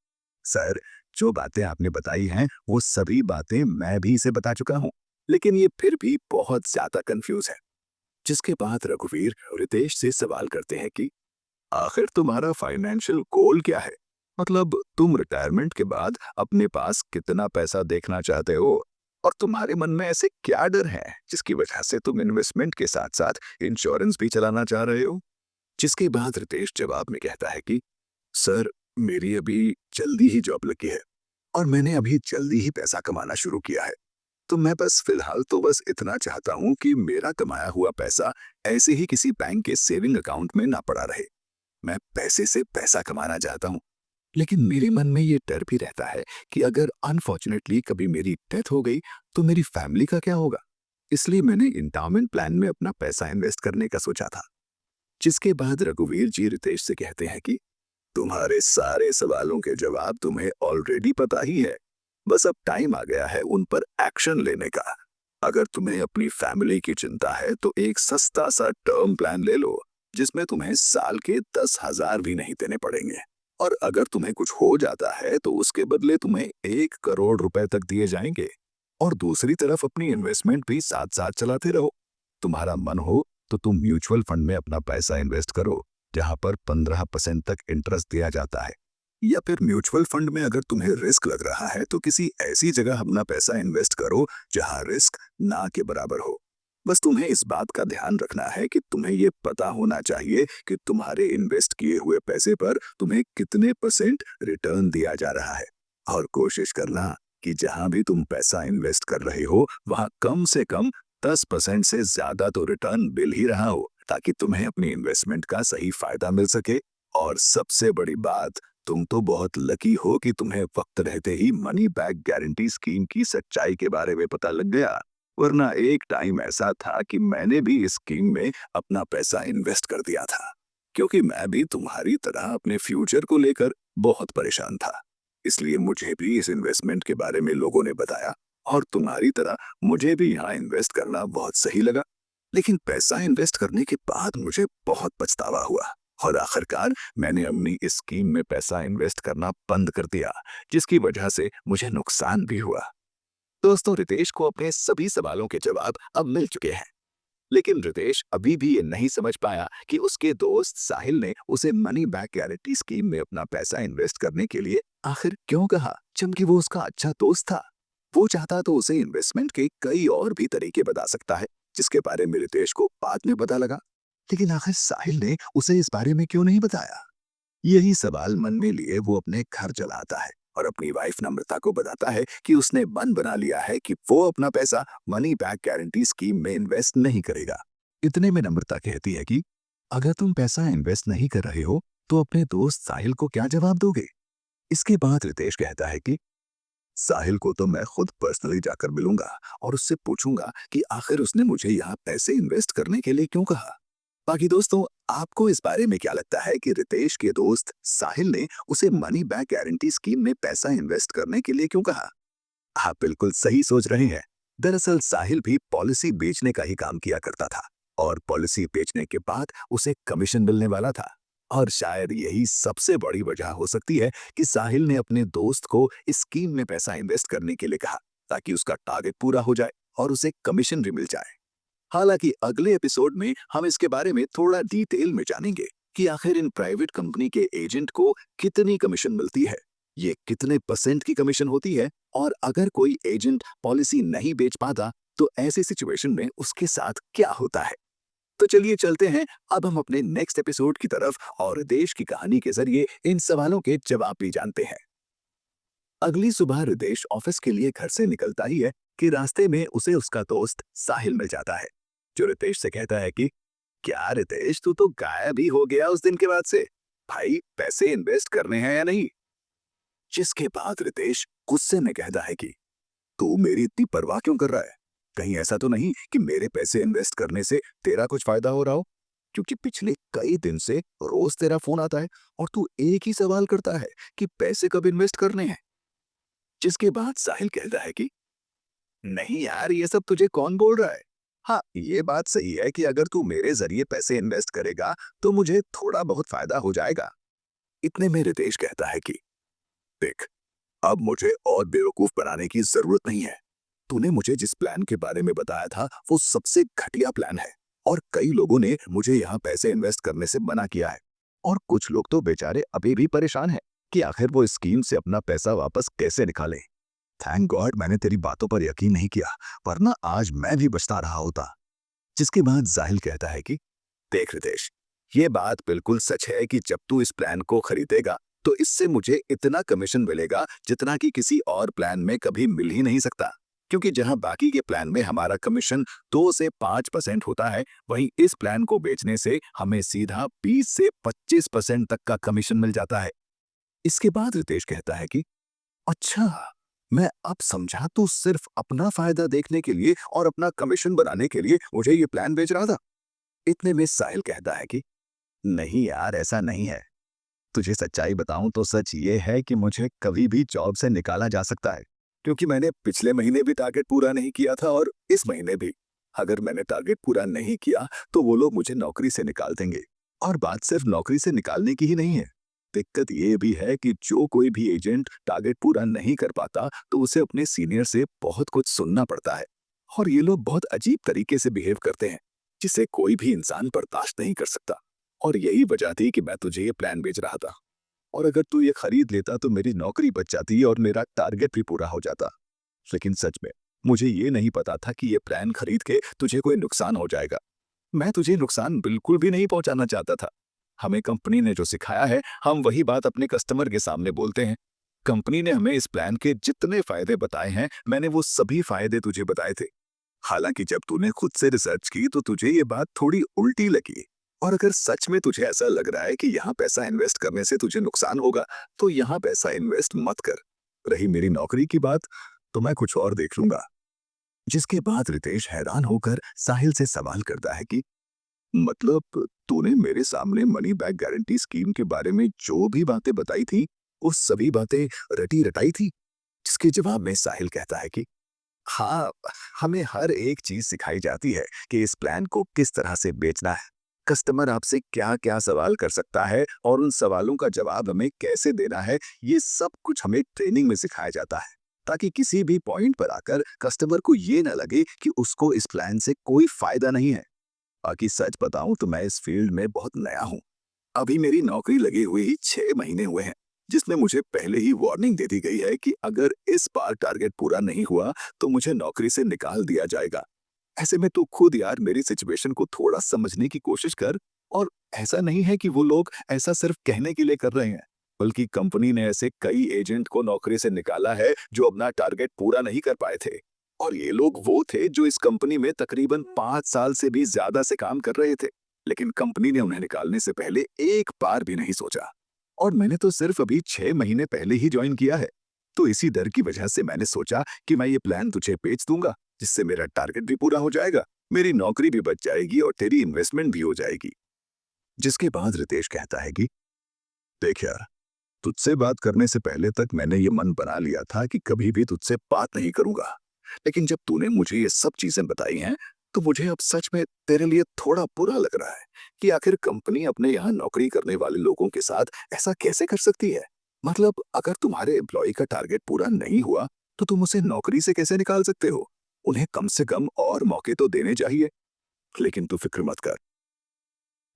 Speaker 1: सर, जो बातें आपने बताई हैं वो सभी बातें मैं भी इसे बता चुका हूँ, लेकिन ये फिर भी बहुत ज्यादा कंफ्यूज है। जिसके बाद रघुवीर रितेश से सवाल करते हैं कि आखिर तुम्हारा फाइनेंशियल गोल क्या है? मतलब तुम रिटायरमेंट के बाद अपने पास कितना पैसा देखना चाहते हो? और तुम्हारे मन में ऐसे क्या डर है जिसकी वजह से तुम इन्वेस्टमेंट के साथ साथ इंश्योरेंस भी चलाना चाह रहे हो? जिसके बाद रितेश जवाब में कहता है कि सर, मेरी अभी जल्दी ही जॉब लगी है और मैंने अभी जल्दी ही पैसा कमाना शुरू किया है। तो मैं बस फिलहाल तो बस इतना चाहता हूँ कि मेरा कमाया हुआ पैसा ऐसे ही किसी बैंक के सेविंग अकाउंट में ना पड़ा रहे। मैं पैसे से पैसा कमाना चाहता हूँ। लेकिन मेरे मन में ये डर भी रहता है कि अगर अनफॉर्चुनेटली कभी मेरी डेथ हो गई, तो मेरी फैमिली का क्या होगा? इसलिए मैंने इंडाउमेंट प्लान में अपना पैसा इन्वेस्ट करने का सोचा था। जिसके बाद रघुवीर जी रितेश से कहते हैं कि तुम्हारे सारे सवालों के जवाब तुम्हें ऑलरेडी पता ही है। बस अब टाइम आ गया है उन पर एक्शन लेने का। अगर तुम्हें अपनी फैमिली की चिंता है, तो एक सस्ता सा टर्म प्लान ले लो, जिसमें तुम्हें साल के 10,000 भी नहीं देने पड़ेंगे। और अगर तुम्हें कुछ हो जाता है, तो उसके बदले तुम्हें 1 करोड़ रुपए तक दिए जाएंगे। और दूसरी तरफ अपनी इन्वेस्टमेंट भी साथ साथ चलाते रहो। तुम्हारा मन हो तो तुम म्यूचुअल फंड में अपना पैसा इन्वेस्ट करो, जहां पर 15% तक इंटरेस्ट दिया जाता है। या फिर म्यूचुअल फंड में अगर तुम्हें रिस्क लग रहा है, तो किसी ऐसी जगह अपना पैसा इन्वेस्ट करो जहां रिस्क ना के बराबर हो। बस तुम्हें इस बात का ध्यान रखना है कि तुम्हें ये पता होना चाहिए कि तुम्हारे इन्वेस्ट किए हुए पैसे पर तुम्हें कितने परसेंट रिटर्न दिया जा रहा है। और कोशिश करना कि जहां भी तुम पैसा इन्वेस्ट कर रहे हो, वहां कम से कम 10% से ज्यादा तो रिटर्न मिल ही रहा हो, ताकि तुम्हें अपनी इन्वेस्टमेंट का सही फायदा मिल सके। और सबसे बड़ी बात, तुम तो बहुत लकी हो कि तुम्हें वक्त रहते ही मनी बैक गारंटी स्कीम की सच्चाई के बारे में पता लग गया। वरना एक टाइम ऐसा था कि मैंने भी इस स्कीम में अपना पैसा इन्वेस्ट कर दिया था, क्योंकि मैं भी तुम्हारी तरह अपने फ्यूचर को लेकर बहुत परेशान था। इसलिए मुझे भी इस इन्वेस्टमेंट के बारे में लोगों ने बताया, और तुम्हारी तरह मुझे भी यहाँ इन्वेस्ट करना बहुत सही लगा। लेकिन पैसा इन्वेस्ट करने के बाद मुझे बहुत पछतावा हुआ, और आखिरकार मैंने अपनी इस स्कीम में पैसा इन्वेस्ट करना बंद कर दिया, जिसकी वजह से मुझे नुकसान भी हुआ। दोस्तों, रितेश को अपने सभी सवालों के जवाब अब मिल चुके हैं, लेकिन रितेश अभी भी ये नहीं समझ पाया कि उसके दोस्त साहिल ने उसे मनी बैक गारंटी स्कीम में अपना पैसा इन्वेस्ट करने के लिए आखिर क्यों कहा, जबकि वो उसका अच्छा दोस्त था। वो चाहता तो उसे इन्वेस्टमेंट के कई और भी तरीके बता सकता है, जिसके बारे में रितेश को बाद में पता लगा। लेकिन आखिर साहिल ने उसे इस बारे में क्यों नहीं बताया? यही सवाल मन में लिए वो अपने घर चला आता है और अपनी वाइफ नम्रता को बताता है कि उसने मन बना लिया है कि वो अपना पैसा मनी बैक गारंटी स्कीम में इन्वेस्ट नहीं करेगा। इतने में नम्रता कहती है कि अगर तुम पैसा इन्वेस्ट नहीं कर रहे हो तो अपने दोस्त साहिल को क्या जवाब दोगे? इसके बाद रितेश कहता है कि साहिल को तो मैं खुद पर्सनली जाकर मिलूंगा और उससे पूछूंगा कि आखिर उसने मुझे यहाँ पैसे इन्वेस्ट करने के लिए क्यों कहा। बाकी दोस्तों, आपको इस बारे में क्या लगता है कि रितेश के दोस्त साहिल ने उसे मनी बैक गारंटी स्कीम में पैसा इन्वेस्ट करने के लिए क्यों कहा? आप बिल्कुल सही सोच रहे हैं। दरअसल साहिल भी पॉलिसी बेचने का ही काम किया करता था और पॉलिसी बेचने के बाद उसे कमीशन मिलने वाला था। और शायद यही सबसे बड़ी वजह हो सकती है कि साहिल ने अपने दोस्त को इस स्कीम में पैसा इन्वेस्ट करने के लिए कहा, ताकि उसका टारगेट पूरा हो जाए और उसे कमीशन भी मिल जाए। हालांकि अगले एपिसोड में हम इसके बारे में थोड़ा डिटेल में जानेंगे कि आखिर इन प्राइवेट कंपनी के एजेंट को कितनी कमीशन मिलती है, ये कितने परसेंट की कमीशन होती है, और अगर कोई एजेंट पॉलिसी नहीं बेच पाता तो ऐसी सिचुएशन में उसके साथ क्या होता है। तो चलिए चलते हैं अब हम अपने नेक्स्ट एपिसोड की तरफ और देश की कहानी के जरिए इन सवालों के जवाब भी जानते हैं। अगली सुबह रितेश ऑफिस के लिए घर से निकलता ही है कि रास्ते में उसे उसका दोस्त साहिल मिल जाता है, जो रितेश से कहता है कि क्या रितेश, तू तो गायब ही हो गया उस दिन के बाद से। भाई, पैसे इन्वेस्ट करने हैं या नहीं? जिसके बाद रितेश गुस्से में कहता है कि तू मेरी इतनी परवाह क्यों कर रहा है? कहीं ऐसा तो नहीं कि मेरे पैसे इन्वेस्ट करने से तेरा कुछ फायदा हो रहा हो? क्योंकि पिछले कई दिन से रोज तेरा फोन आता है और तू एक ही सवाल करता है कि पैसे कब इन्वेस्ट करने हैं। जिसके बाद साहिल कहता है कि नहीं यार, ये सब तुझे कौन बोल रहा है? हाँ, ये बात सही है कि अगर तू मेरे जरिए पैसे इन्वेस्ट करेगा तो मुझे थोड़ा बहुत फायदा हो जाएगा। इतने में रितेश कहता है कि देख, अब मुझे और बेवकूफ बनाने की जरूरत नहीं है। तूने मुझे जिस प्लान के बारे में बताया था वो सबसे घटिया प्लान है और कई लोगों ने मुझे यहाँ पैसे इन्वेस्ट करने से मना किया है। और कुछ लोग तो बेचारे अभी भी परेशान हैं कि आखिर वो स्कीम से अपना पैसा वापस कैसे निकालें। थैंक गॉड मैंने तेरी बातों पर यकीन नहीं किया, वरना आज मैं भी बचता रहा होता। जिसके बाद जाहिल कहता है कि देख रितेश, ये बात बिल्कुल सच है कि जब तू इस प्लान को खरीदेगा तो इससे मुझे इतना कमीशन मिलेगा जितना कि किसी और प्लान में कभी मिल ही नहीं सकता। क्योंकि जहां बाकी के प्लान में हमारा कमीशन 2 से 5% होता है, वहीं इस प्लान को बेचने से हमें सीधा 20 से 25% तक का कमीशन मिल जाता है। इसके बाद रितेश कहता है कि अच्छा, मैं अब समझा, तू सिर्फ अपना फायदा देखने के लिए और अपना कमीशन बनाने के लिए मुझे ये प्लान बेच रहा था। इतने में साहिल कहता है कि नहीं यार, ऐसा नहीं है। तुझे सच्चाई बताऊं तो सच ये है कि मुझे कभी भी जॉब से निकाला जा सकता है, क्योंकि मैंने पिछले महीने भी टारगेट पूरा नहीं किया था और इस महीने भी। अगर मैंने टारगेट पूरा नहीं किया तो वो लोग मुझे नौकरी से निकाल देंगे। और बात सिर्फ नौकरी से निकालने की ही नहीं है, दिक्कत ये भी है कि जो कोई भी एजेंट टारगेट पूरा नहीं कर पाता तो उसे अपने सीनियर से बहुत कुछ सुनना पड़ता है। और ये लोग बहुत अजीब तरीके से बिहेव करते हैं, जिसे कोई भी इंसान बर्दाश्त नहीं कर सकता। और यही वजह थी कि मैं तुझे ये प्लान बेच रहा था। और अगर तू ये खरीद लेता तो मेरी नौकरी बच जाती और मेरा टारगेट भी पूरा हो जाता। लेकिन सच में मुझे ये नहीं पता था कि ये प्लान खरीद के तुझे कोई नुकसान हो जाएगा। मैं तुझे नुकसान बिल्कुल भी नहीं पहुंचाना चाहता था। हमें कंपनी ने जो सिखाया है, हम वही बात अपने कस्टमर के सामने बोलते हैं। कंपनी ने हमें इस प्लान के जितने फायदे बताए हैं, मैंने वो सभी फायदे तुझे बताए थे। हालांकि जब तूने खुद से रिसर्च की तो तुझे ये बात थोड़ी उल्टी लगी। और अगर सच में तुझे ऐसा लग रहा है कि यहाँ पैसा इन्वेस्ट करने से तुझे नुकसान होगा, तो यहाँ पैसा इन्वेस्ट मत कर। रही मेरी नौकरी की बात, तो मैं कुछ और देख लूंगा। जिसके बाद रितेश हैरान होकर साहिल से सवाल करता है कि मतलब तूने मेरे सामने मनी बैक गारंटी स्कीम के बारे में जो भी बातें बताई थी, वो सभी बातें रटी रटाई थी? जिसके जवाब में साहिल कहता है कि हाँ, हमें हर एक चीज सिखाई जाती है कि इस प्लान को किस तरह से बेचना है, कस्टमर आपसे क्या क्या सवाल कर सकता है और उन सवालों का जवाब हमें कैसे देना है, ये सब कुछ हमें ट्रेनिंग में सिखाया जाता है, ताकि किसी भी पॉइंट पर आकर कस्टमर को ये न लगे कि उसको इस प्लान से कोई फायदा नहीं है। बाकी सच बताऊं तो मैं इस फील्ड में बहुत नया हूँ। अभी मेरी नौकरी लगी हुई 6 महीने हुए हैं, जिसमें मुझे पहले ही वार्निंग दे दी गई है कि अगर इस बार टारगेट पूरा नहीं हुआ तो मुझे नौकरी से निकाल दिया जाएगा। ऐसे में तू खुद यार मेरी सिचुएशन को थोड़ा समझने की कोशिश कर। और ऐसा नहीं है कि वो लोग ऐसा सिर्फ कहने के लिए कर रहे हैं, बल्कि कंपनी ने ऐसे कई एजेंट को नौकरी से निकाला है जो अपना टारगेट पूरा नहीं कर पाए थे। और ये लोग वो थे जो इस कंपनी में तकरीबन 5 साल से भी ज्यादा से काम कर रहे थे, लेकिन कंपनी ने उन्हें निकालने से पहले एक बार भी नहीं सोचा। और मैंने तो सिर्फ अभी 6 महीने पहले ही ज्वाइन किया है। तो इसी डर की वजह से मैंने सोचा कि मैं ये प्लान तुझे बेच दूंगा, जिससे मेरा टारगेट भी पूरा हो जाएगा, मेरी नौकरी भी बच जाएगी और तेरी इन्वेस्टमेंट भी हो जाएगी। जिसके बाद रितेश कहता है कि देख यार, तुझसे बात करने से पहले तक मैंने ये मन बना लिया था कि कभी भी तुझसे बात नहीं करूंगा, लेकिन जब तूने मुझे ये सब चीजें बताई हैं तो मुझे अब सच में तेरे लिए थोड़ा बुरा लग रहा है कि आखिर कंपनी अपने यहाँ नौकरी करने वाले लोगों के साथ ऐसा कैसे कर सकती है। मतलब अगर तुम्हारे एम्प्लॉय का टारगेट पूरा नहीं हुआ तो तुम उसे नौकरी से कैसे निकाल सकते हो। उन्हें कम से कम और मौके तो देने चाहिए। लेकिन तू फिक्र मत कर।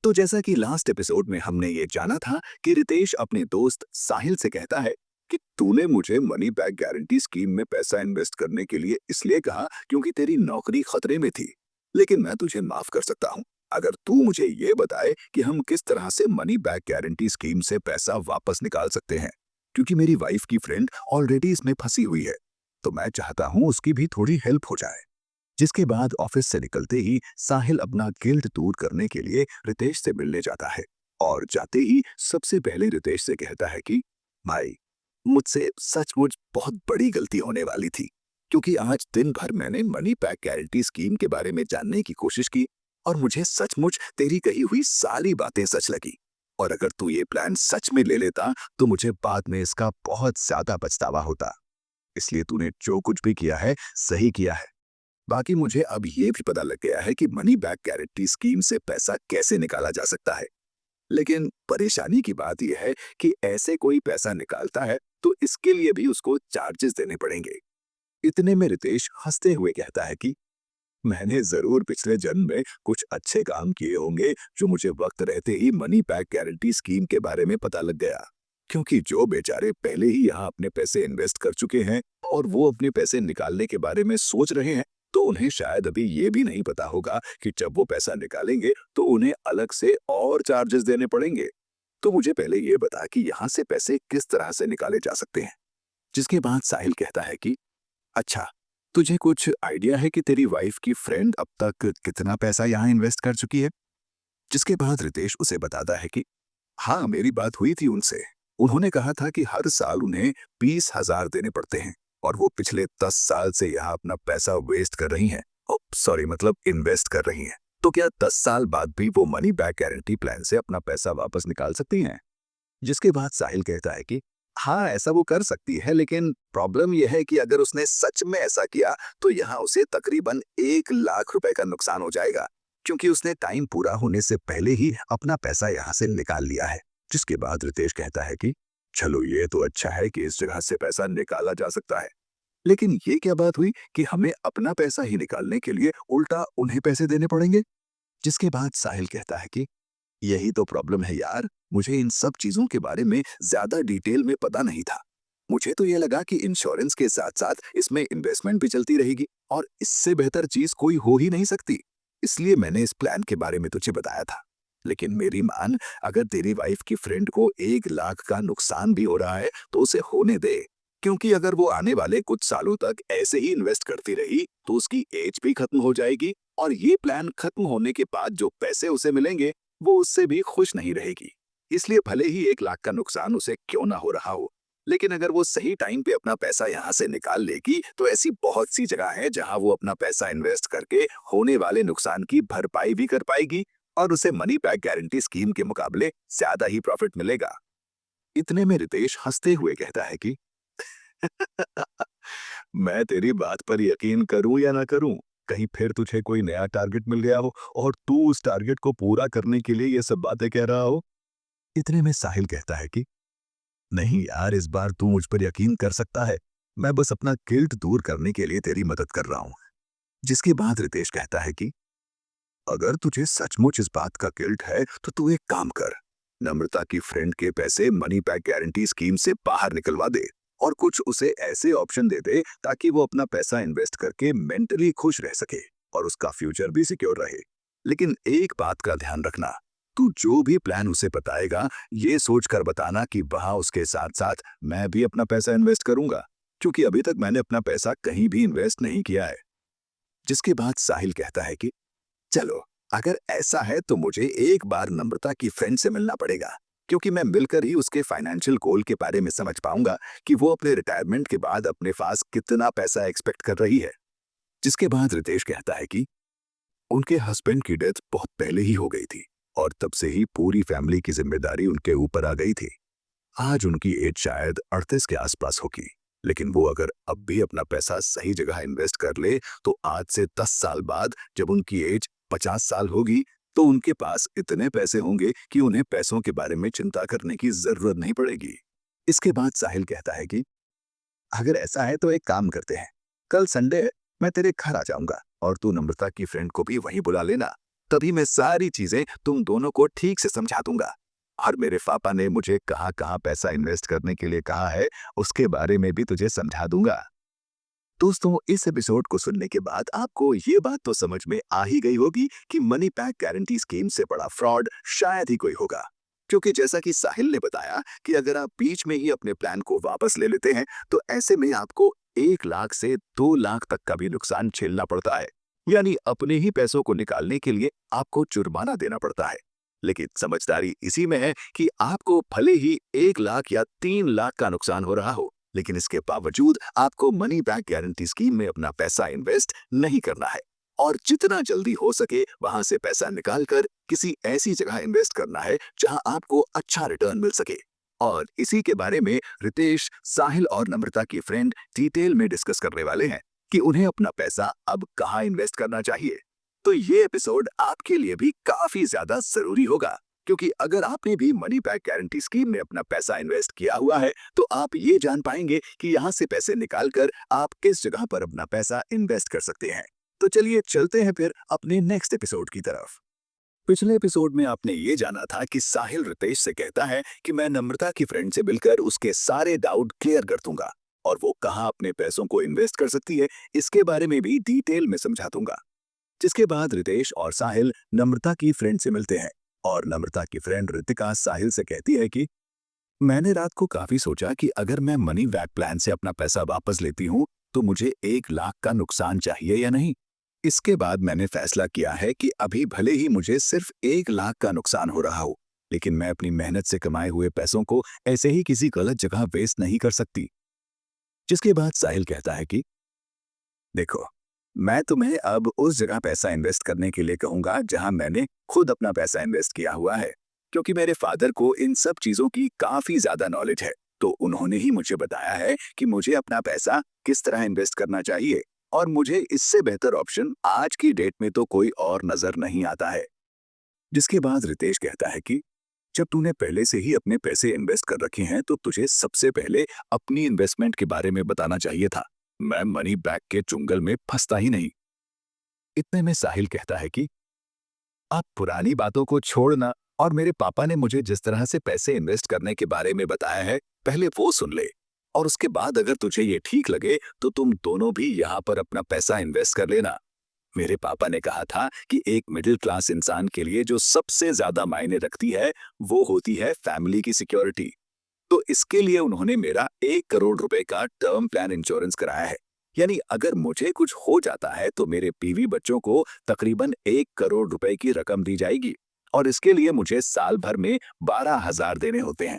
Speaker 1: तो जैसा कि लास्ट एपिसोड में हमने ये जाना था कि रितेश अपने दोस्त साहिल से कहता है कि तूने मुझे मनी बैक गारंटी स्कीम में पैसा इन्वेस्ट करने के लिए इसलिए कहा क्योंकि तेरी नौकरी खतरे में थी। लेकिन मैं तुझे माफ कर सकता हूँ अगर तू मुझे ये बताए कि हम किस तरह से मनी बैक गारंटी स्कीम से पैसा वापस निकाल सकते हैं, क्योंकि मेरी वाइफ की फ्रेंड ऑलरेडी इसमें फंसी हुई है, तो मैं चाहता हूँ उसकी भी थोड़ी हेल्प हो जाए। जिसके बाद ऑफिस से निकलते ही साहिल अपना गिल्ट दूर करने के लिए रितेश से मिलने जाता है। और जाते ही सबसे पहले रितेश से कहता है कि भाई, मुझसे सचमुच बहुत बड़ी गलती होने वाली थी, क्योंकि आज दिन भर मैंने मनी बैक गारंटी स्कीम के बारे में जानने की कोशिश की और मुझे सचमुच तेरी कही हुई सारी बातें सच लगी। और अगर तू ये प्लान सच में ले लेता तो मुझे बाद में इसका बहुत ज्यादा पछतावा होता। इसलिए तूने जो कुछ भी किया है सही किया है। बाकी मुझे अब ये भी पता लग गया है कि मनी बैक गारंटी स्कीम से पैसा कैसे निकाला जा सकता है। लेकिन परेशानी की बात यह है कि ऐसे कोई पैसा निकालता है तो इसके लिए भी उसको चार्जेस देने पड़ेंगे। इतने में रितेश हंसते हुए कहता है कि मैंने जरूर पिछले जन्म में कुछ अच्छे काम किए होंगे जो मुझे वक्त रहते ही मनी बैक गारंटी स्कीम के बारे में पता लग गया। क्योंकि जो बेचारे पहले ही यहाँ अपने पैसे इन्वेस्ट कर चुके हैं और वो अपने पैसे निकालने के बारे में सोच रहे हैं, तो उन्हें शायद अभी ये भी नहीं पता होगा कि जब वो पैसा निकालेंगे तो उन्हें अलग से और चार्जेस देने पड़ेंगे। तो मुझे पहले ये बता कि यहाँ से पैसे किस तरह से निकाले जा सकते हैं। जिसके बाद साहिल कहता है कि अच्छा, तुझे कुछ आइडिया है कि तेरी वाइफ की फ्रेंड अब तक कितना पैसा यहाँ इन्वेस्ट कर चुकी है। जिसके बाद रितेश उसे बताता है कि हाँ, मेरी बात हुई थी उनसे। उन्होंने कहा था कि हर साल उन्हें 20,000 देने पड़ते हैं और वो पिछले 10 साल से यहाँ अपना पैसा वेस्ट कर रही हैं। सॉरी, मतलब इन्वेस्ट कर रही हैं। तो क्या 10 साल बाद भी वो मनी बैक गारंटी प्लान से अपना पैसा वापस निकाल सकती हैं। जिसके बाद साहिल कहता है कि हाँ, ऐसा वो कर सकती है, लेकिन प्रॉब्लम यह है कि अगर उसने सच में ऐसा किया तो यहाँ उसे तकरीबन 1 लाख रुपए का नुकसान हो जाएगा, क्योंकि उसने टाइम पूरा होने से पहले ही अपना पैसा यहाँ से निकाल लिया है। जिसके बाद रितेश कहता है कि चलो, ये तो अच्छा है कि इस जगह से पैसा निकाला जा सकता है, लेकिन ये क्या बात हुई कि हमें अपना पैसा ही निकालने के लिए उल्टा उन्हें पैसे देने पड़ेंगे। जिसके बाद साहिल कहता है कि यही तो प्रॉब्लम है यार, मुझे इन सब चीजों के बारे में ज्यादा डिटेल में पता नहीं था। मुझे तो ये लगा कि इंश्योरेंस के साथ साथ इसमें इन्वेस्टमेंट भी चलती रहेगी और इससे बेहतर चीज कोई हो ही नहीं सकती। इसलिए मैंने इस प्लान के बारे में तुझे बताया था। लेकिन मेरी मान, अगर तेरी वाइफ की फ्रेंड को 1 लाख का नुकसान भी हो रहा है तो उसे होने दे, क्योंकि अगर वो आने वाले कुछ सालों तक ऐसे ही इन्वेस्ट करती रही तो उसकी एज भी खत्म हो जाएगी और ये प्लान खत्म होने के बाद जो पैसे उसे मिलेंगे वो उससे भी खुश नहीं रहेगी। इसलिए भले ही 1 लाख का नुकसान उसे क्यों ना हो रहा हो, लेकिन अगर वो सही टाइम पे अपना पैसा यहाँ से निकाल लेगी तो ऐसी बहुत सी जगह है जहाँ वो अपना पैसा इन्वेस्ट करके होने वाले नुकसान की भरपाई भी कर पाएगी और उसे मनी बैक गारंटी स्कीम के मुकाबले ज्यादा ही प्रॉफिट मिलेगा। इतने में रितेश हंसते हुए कहता है कि मैं तेरी बात पर यकीन करूं या ना करूं, कहीं फिर तुझे कोई नया टारगेट मिल गया हो और तू उस टारगेट को पूरा करने के लिए ये सब बातें कह रहा हो। इतने में साहिल कहता है कि नहीं यार, इस बार तू मुझ पर यकीन कर सकता है। मैं बस अपना गिल्ट दूर करने के लिए तेरी मदद कर रहा हूँ। जिसके बाद रितेश कहता है कि अगर तुझे सचमुच इस बात का गिल्ट है तो तू एक काम कर, नम्रता की फ्रेंड के पैसे मनी बैक गारंटी स्कीम से बाहर निकलवा दे और कुछ उसे ऐसे ऑप्शन दे दे ताकि वो अपना पैसा इन्वेस्ट करके मेंटली खुश रह सके और उसका फ्यूचर भी सिक्योर रहे। लेकिन एक बात का ध्यान रखना, तू जो भी प्लान उसे बताएगा ये सोच कर बताना कि वहां उसके साथ साथ मैं भी अपना पैसा इन्वेस्ट करूंगा, क्योंकि अभी तक मैंने अपना पैसा कहीं भी इन्वेस्ट नहीं किया है। जिसके बाद साहिल कहता है कि चलो, अगर ऐसा है तो मुझे एक बार नम्रता की फ्रेंड से मिलना पड़ेगा, क्योंकि मैं मिलकर ही उसके फाइनेंशियल गोल के बारे में समझ पाऊंगा कि वो अपने रिटायरमेंट के बाद अपने पास कितना पैसा एक्सपेक्ट कर रही है। जिसके बाद रितेश कहता है कि उनके हस्बैंड की डेथ बहुत पहले ही हो गई थी और तब से ही पूरी फैमिली की जिम्मेदारी उनके ऊपर आ गई थी। आज उनकी एज शायद 38 के आसपास होगी, लेकिन वो अगर अब भी अपना पैसा सही जगह इन्वेस्ट कर ले तो आज से 10 साल बाद जब उनकी एज 50 साल होगी तो उनके पास इतने पैसे होंगे कि उन्हें पैसों के बारे में चिंता करने की जरूरत नहीं पड़ेगी। इसके बाद साहिल कहता है कि अगर ऐसा है तो एक काम करते हैं, कल संडे है, मैं तेरे घर आ जाऊंगा और तू नम्रता की फ्रेंड को भी वहीं बुला लेना। तभी मैं सारी चीजें तुम दोनों को ठीक से समझा दूंगा और मेरे पापा ने मुझे कहाँ कहाँ पैसा इन्वेस्ट करने के लिए कहा है उसके बारे में भी तुझे समझा दूंगा। दोस्तों, इस एपिसोड को सुनने के बाद आपको ये बात तो समझ में आ ही गई होगी कि मनी बैक गारंटी स्कीम से बड़ा फ्रॉड शायद ही कोई होगा, क्योंकि जैसा कि साहिल ने बताया कि अगर आप बीच में ही अपने प्लान को वापस ले लेते हैं तो ऐसे में आपको 1 लाख से 2 लाख तक का भी नुकसान झेलना पड़ता है, यानी अपने ही पैसों को निकालने के लिए आपको जुर्माना देना पड़ता है। लेकिन समझदारी इसी में है कि आपको भले ही 1 लाख या 3 लाख का नुकसान हो रहा हो, लेकिन इसके बावजूद आपको मनी बैक गारंटी स्कीम में अपना पैसा इन्वेस्ट नहीं करना है और जितना जल्दी हो सके वहां से पैसा निकालकर किसी ऐसी जगह इन्वेस्ट करना है जहां आपको अच्छा रिटर्न मिल सके। और इसी के बारे में रितेश, साहिल और नम्रता की फ्रेंड डिटेल में डिस्कस करने वाले हैं कि उन्हें अपना पैसा अब कहाँ इन्वेस्ट करना चाहिए। तो ये एपिसोड आपके लिए भी काफी ज्यादा जरूरी होगा, क्योंकि अगर आपने भी मनी बैक गारंटी स्कीम में अपना पैसा इन्वेस्ट किया हुआ है तो आप ये जान पाएंगे कि यहाँ से पैसे निकालकर आप किस जगह पर अपना पैसा इन्वेस्ट कर सकते हैं। तो चलिए चलते हैं फिर अपने नेक्स्ट एपिसोड की तरफ। पिछले एपिसोड में आपने ये जाना था कि साहिल रितेश से कहता है कि मैं नम्रता की फ्रेंड से मिलकर उसके सारे डाउट क्लियर कर दूंगा और वो कहाँ अपने पैसों को इन्वेस्ट कर सकती है इसके बारे में भी डिटेल में समझा दूंगा। जिसके बाद रितेश और साहिल नम्रता की फ्रेंड से मिलते हैं और नम्रता की फ्रेंड रितिका साहिल से कहती है कि मैंने रात को काफी सोचा कि अगर मैं मनी बैक प्लान से अपना पैसा वापस लेती हूँ तो मुझे 1 लाख का नुकसान चाहिए या नहीं। इसके बाद मैंने फैसला किया है कि अभी भले ही मुझे सिर्फ 1 लाख का नुकसान हो रहा हो, लेकिन मैं अपनी मेहनत से कमाए हुए पैसों को ऐसे ही किसी गलत जगह वेस्ट नहीं कर सकती। जिसके बाद साहिल कहता है कि देखो, मैं तुम्हें अब उस जगह पैसा इन्वेस्ट करने के लिए कहूंगा जहां मैंने खुद अपना पैसा इन्वेस्ट किया हुआ है, क्योंकि मेरे फादर को इन सब चीजों की काफी ज्यादा नॉलेज है। तो उन्होंने ही मुझे बताया है कि मुझे अपना पैसा किस तरह इन्वेस्ट करना चाहिए और मुझे इससे बेहतर ऑप्शन आज की डेट में तो कोई और नजर नहीं आता है। जिसके बाद रितेश कहता है कि जब तूने पहले से ही अपने पैसे इन्वेस्ट कर रखे हैं तो तुझे सबसे पहले अपनी इन्वेस्टमेंट के बारे में बताना चाहिए था। मैं मनी बैक के चुंगल में फंसता ही नहीं। इतने में साहिल कहता है कि आप पुरानी बातों को छोड़ना और मेरे पापा ने मुझे जिस तरह से पैसे इन्वेस्ट करने के बारे में बताया है पहले वो सुन ले, और उसके बाद अगर तुझे ये ठीक लगे तो तुम दोनों भी यहाँ पर अपना पैसा इन्वेस्ट कर लेना। मेरे पापा ने कहा था कि एक मिडिल क्लास इंसान के लिए जो सबसे ज्यादा मायने रखती है वो होती है फैमिली की सिक्योरिटी। तो इसके लिए उन्होंने मेरा 1 करोड़ रुपए का टर्म प्लान इंश्योरेंस कराया है, यानी अगर मुझे कुछ हो जाता है तो मेरे बीवी बच्चों को तकरीबन 1 करोड़ रुपए की रकम दी जाएगी और इसके लिए मुझे साल भर में 12,000 देने होते हैं।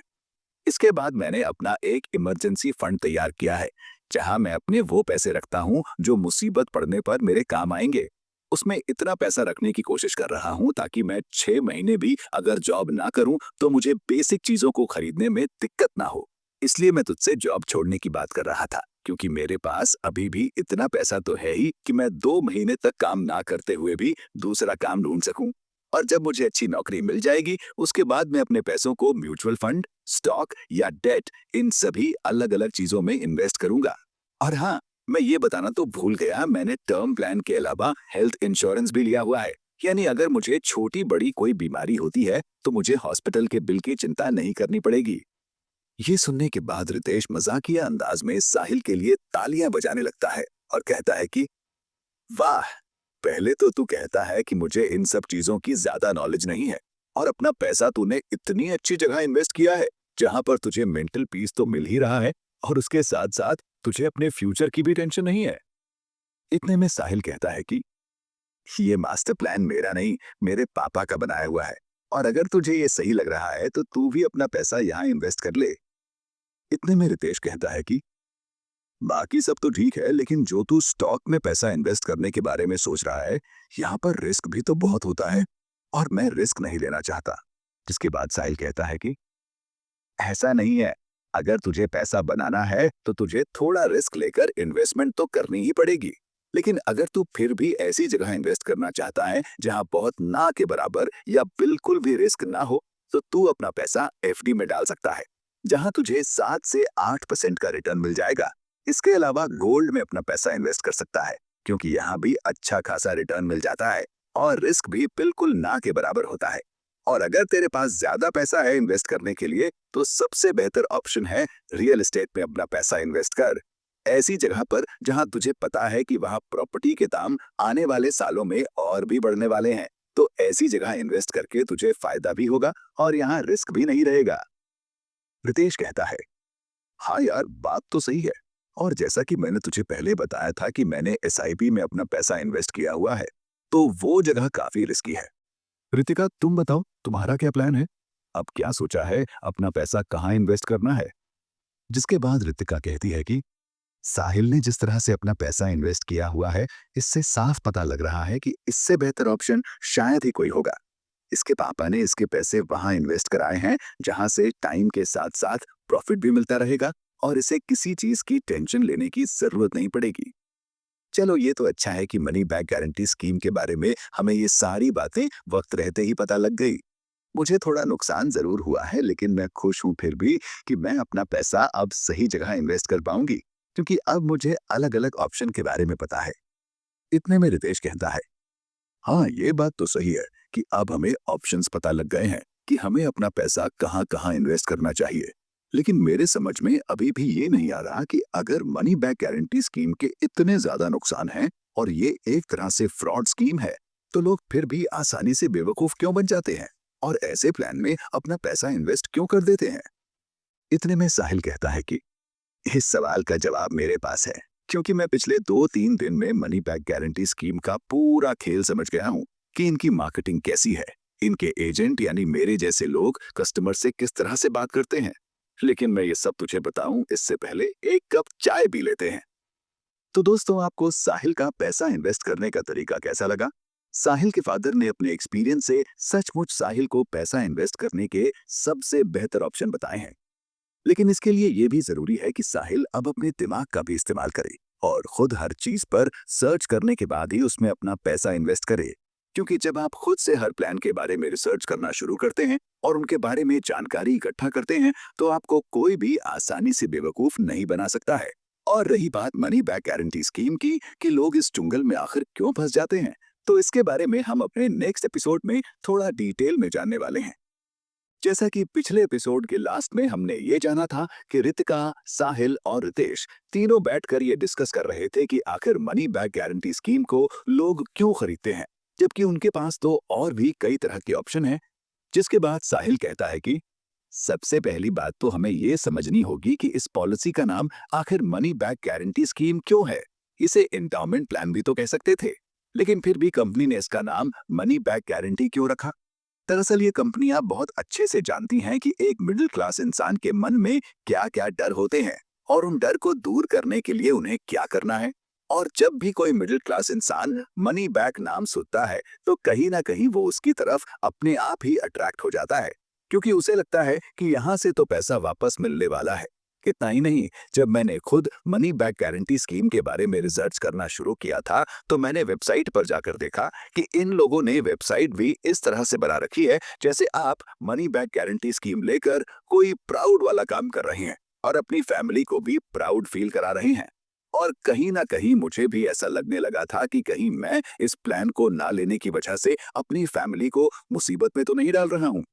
Speaker 1: इसके बाद मैंने अपना एक इमरजेंसी फंड तैयार किया है जहां मैं अपने वो पैसे रखता हूं जो मुसीबत पड़ने पर मेरे काम आएंगे। उसमें इतना पैसा रखने की कोशिश कर रहा हूं ताकि मैं 6 महीने भी अगर जॉब ना करूं तो मुझे बेसिक चीजों को खरीदने में दिक्कत ना हो। इसलिए मैं तुझसे जॉब छोड़ने की बात कर रहा था, क्योंकि मेरे पास अभी भी इतना पैसा तो है ही कि मैं 2 महीने तक काम ना करते हुए भी दूसरा काम ढूंढ सकूं। और जब मुझे अच्छी नौकरी मिल जाएगी उसके बाद मैं अपने पैसों को म्यूचुअल फंड, स्टॉक या डेट, इन सभी अलग अलग चीजों में इन्वेस्ट करूंगा। और हाँ, मैं ये बताना तो भूल गया, मैंने टर्म प्लान के अलावा हेल्थ इंश्योरेंस भी लिया हुआ है, यानी अगर मुझे छोटी बड़ी कोई बीमारी होती है तो मुझे हॉस्पिटल के बिल की चिंता नहीं करनी पड़ेगी। ये सुनने के बाद रितेश मजाकिया अंदाज में साहिल के लिए तालियां बजाने लगता है और कहता है कि वाह, पहले तो तू कहता है कि मुझे इन सब चीजों की ज्यादा नॉलेज नहीं है और अपना पैसा तूने इतनी अच्छी जगह इन्वेस्ट किया है जहां पर तुझे मेंटल पीस तो मिल ही रहा है और उसके साथ साथ तुझे अपने फ्यूचर की भी टेंशन नहीं है। इतने में साहिल कहता है कि ये मास्टर प्लान मेरा नहीं, मेरे पापा का बनाया हुआ है और अगर तुझे ये सही लग रहा है तो तू भी अपना पैसा यहाँ इन्वेस्ट कर ले। इतने में रितेश कहता है कि बाकी सब तो ठीक है, लेकिन जो तू स्टॉक में पैसा इन्वेस्ट करने के बारे में सोच रहा है, यहाँ पर रिस्क भी तो बहुत होता है और मैं रिस्क नहीं लेना चाहता। जिसके बाद साहिल कहता है कि ऐसा नहीं है, अगर तुझे पैसा बनाना है तो तुझे थोड़ा रिस्क लेकर इन्वेस्टमेंट तो करनी ही पड़ेगी। लेकिन अगर तू फिर भी ऐसी जगह इन्वेस्ट करना चाहता है जहां बहुत ना के बराबर या बिल्कुल भी रिस्क ना हो, तो तू अपना पैसा एफडी में डाल सकता है, जहां तुझे 7 से 8% का रिटर्न मिल जाएगा। इसके अलावा गोल्ड में अपना पैसा इन्वेस्ट कर सकता है, क्योंकि यहाँ भी अच्छा खासा रिटर्न मिल जाता है और रिस्क भी बिल्कुल ना के बराबर होता है। और अगर तेरे पास ज्यादा पैसा है इन्वेस्ट करने के लिए, तो सबसे बेहतर ऑप्शन है रियल एस्टेट में अपना पैसा इन्वेस्ट कर। ऐसी जगह पर जहां तुझे पता है कि वहां प्रॉपर्टी के दाम आने वाले सालों में और भी बढ़ने वाले हैं, तो ऐसी जगह इन्वेस्ट करके तुझे फायदा भी होगा और यहाँ रिस्क भी नहीं रहेगा। रितेश कहता है, हाँ यार, बात तो सही है और जैसा कि मैंने तुझे पहले बताया था कि मैंने एसआईपी में अपना पैसा इन्वेस्ट किया हुआ है, तो वो जगह काफी रिस्की है। रितिका, तुम बताओ, तुम्हारा क्या प्लान है? अब क्या सोचा है, अपना पैसा कहाँ इन्वेस्ट करना है? जिसके बाद रितिका कहती है कि साहिल ने जिस तरह से अपना पैसा इन्वेस्ट किया हुआ है, इससे साफ पता लग रहा है कि इससे बेहतर ऑप्शन शायद ही कोई होगा। इसके पापा ने इसके पैसे वहां इन्वेस्ट कराए हैं जहां से टाइम के साथ साथ प्रॉफिट भी मिलता रहेगा और इसे किसी चीज की टेंशन लेने की जरूरत नहीं पड़ेगी। चलो, ये तो अच्छा है कि मनी बैक गारंटी स्कीम के बारे में हमें ये सारी बातें वक्त रहते ही पता लग गई। मुझे थोड़ा नुकसान जरूर हुआ है, लेकिन मैं खुश हूं फिर भी कि मैं अपना पैसा अब सही जगह इन्वेस्ट कर पाऊंगी, क्योंकि अब मुझे अलग अलग ऑप्शन के बारे में पता है। इतने में रितेश कहता है, हाँ, ये बात तो सही है कि अब हमें ऑप्शंस पता लग गए हैं कि हमें अपना पैसा कहाँ कहाँ इन्वेस्ट करना चाहिए। लेकिन मेरे समझ में अभी भी ये नहीं आ रहा कि अगर मनी बैक गारंटी स्कीम के इतने ज्यादा नुकसान हैं और ये एक तरह से फ्रॉड स्कीम है, तो लोग फिर भी आसानी से बेवकूफ क्यों बन जाते हैं और ऐसे प्लान में अपना पैसा इन्वेस्ट क्यों कर देते हैं। इतने में साहिल कहता है कि इस सवाल का जवाब मेरे पास है, क्योंकि मैं पिछले 2-3 दिन में मनी बैक गारंटी स्कीम का पूरा खेल समझ गया हूँ कि इनकी मार्केटिंग कैसी है, इनके एजेंट यानी मेरे जैसे लोग कस्टमर से किस तरह से बात करते हैं। लेकिन मैं ये सब तुझे बताऊं इससे पहले एक कप चाय पी लेते हैं। तो दोस्तों, आपको साहिल का पैसा इन्वेस्ट करने का तरीका कैसा लगा? साहिल के फादर ने अपने एक्सपीरियंस से सचमुच साहिल को पैसा इन्वेस्ट करने के सबसे बेहतर ऑप्शन बताए हैं। लेकिन इसके लिए ये भी जरूरी है कि साहिल अब अपने दिमाग का भी इस्तेमाल करे और खुद हर चीज पर सर्च करने के बाद ही उसमें अपना पैसा इन्वेस्ट करे। क्योंकि जब आप खुद से हर प्लान के बारे में रिसर्च करना शुरू करते हैं और उनके बारे में जानकारी इकट्ठा करते हैं, तो आपको कोई भी आसानी से बेवकूफ नहीं बना सकता है। और रही बात मनी बैक गारंटी स्कीम की कि लोग इस चुंगल में आखिर क्यों फंस जाते हैं, तो इसके बारे में हम अपने नेक्स्ट एपिसोड में थोड़ा डिटेल में जानने वाले हैं। जैसा कि पिछले एपिसोड के लास्ट में हमने ये जाना था कि रितिका, साहिल और रितेश तीनों बैठकर ये डिस्कस कर रहे थे कि आखिर मनी बैक गारंटी स्कीम को लोग क्यों खरीदते हैं, जबकि उनके पास तो और भी कई तरह के ऑप्शन हैं। जिसके बाद साहिल कहता है कि सबसे पहली बात तो हमें ये समझनी होगी कि इस पॉलिसी का नाम आखिर मनी बैक गारंटी स्कीम क्यों है। इसे एंडाउमेंट प्लान भी तो कह सकते थे, लेकिन फिर भी कंपनी ने इसका नाम मनी बैक गारंटी क्यों रखा? दरअसल ये कंपनियां बहुत अच्छे से जानती हैं कि एक मिडिल क्लास इंसान के मन में क्या क्या डर होते हैं और उन डर को दूर करने के लिए उन्हें क्या करना है। और जब भी कोई मिडिल क्लास इंसान मनी बैक नाम सुनता है, तो कहीं ना कहीं वो उसकी तरफ अपने आप ही अट्रैक्ट हो जाता है, क्योंकि उसे लगता है कि यहाँ से तो पैसा वापस मिलने वाला है। इतना ही नहीं, जब मैंने खुद मनी बैक गारंटी स्कीम के बारे में रिसर्च करना शुरू किया था, तो मैंने वेबसाइट पर जाकर देखा कि इन लोगों ने वेबसाइट भी इस तरह से बना रखी है जैसे आप मनी बैक गारंटी स्कीम लेकर कोई प्राउड वाला काम कर रहे हैं और अपनी फैमिली को भी प्राउड फील करा रहे हैं। और कहीं ना कहीं मुझे भी ऐसा लगने लगा था कि कहीं मैं इस प्लान को ना लेने की वजह से अपनी फैमिली को मुसीबत में तो नहीं डाल रहा हूँ।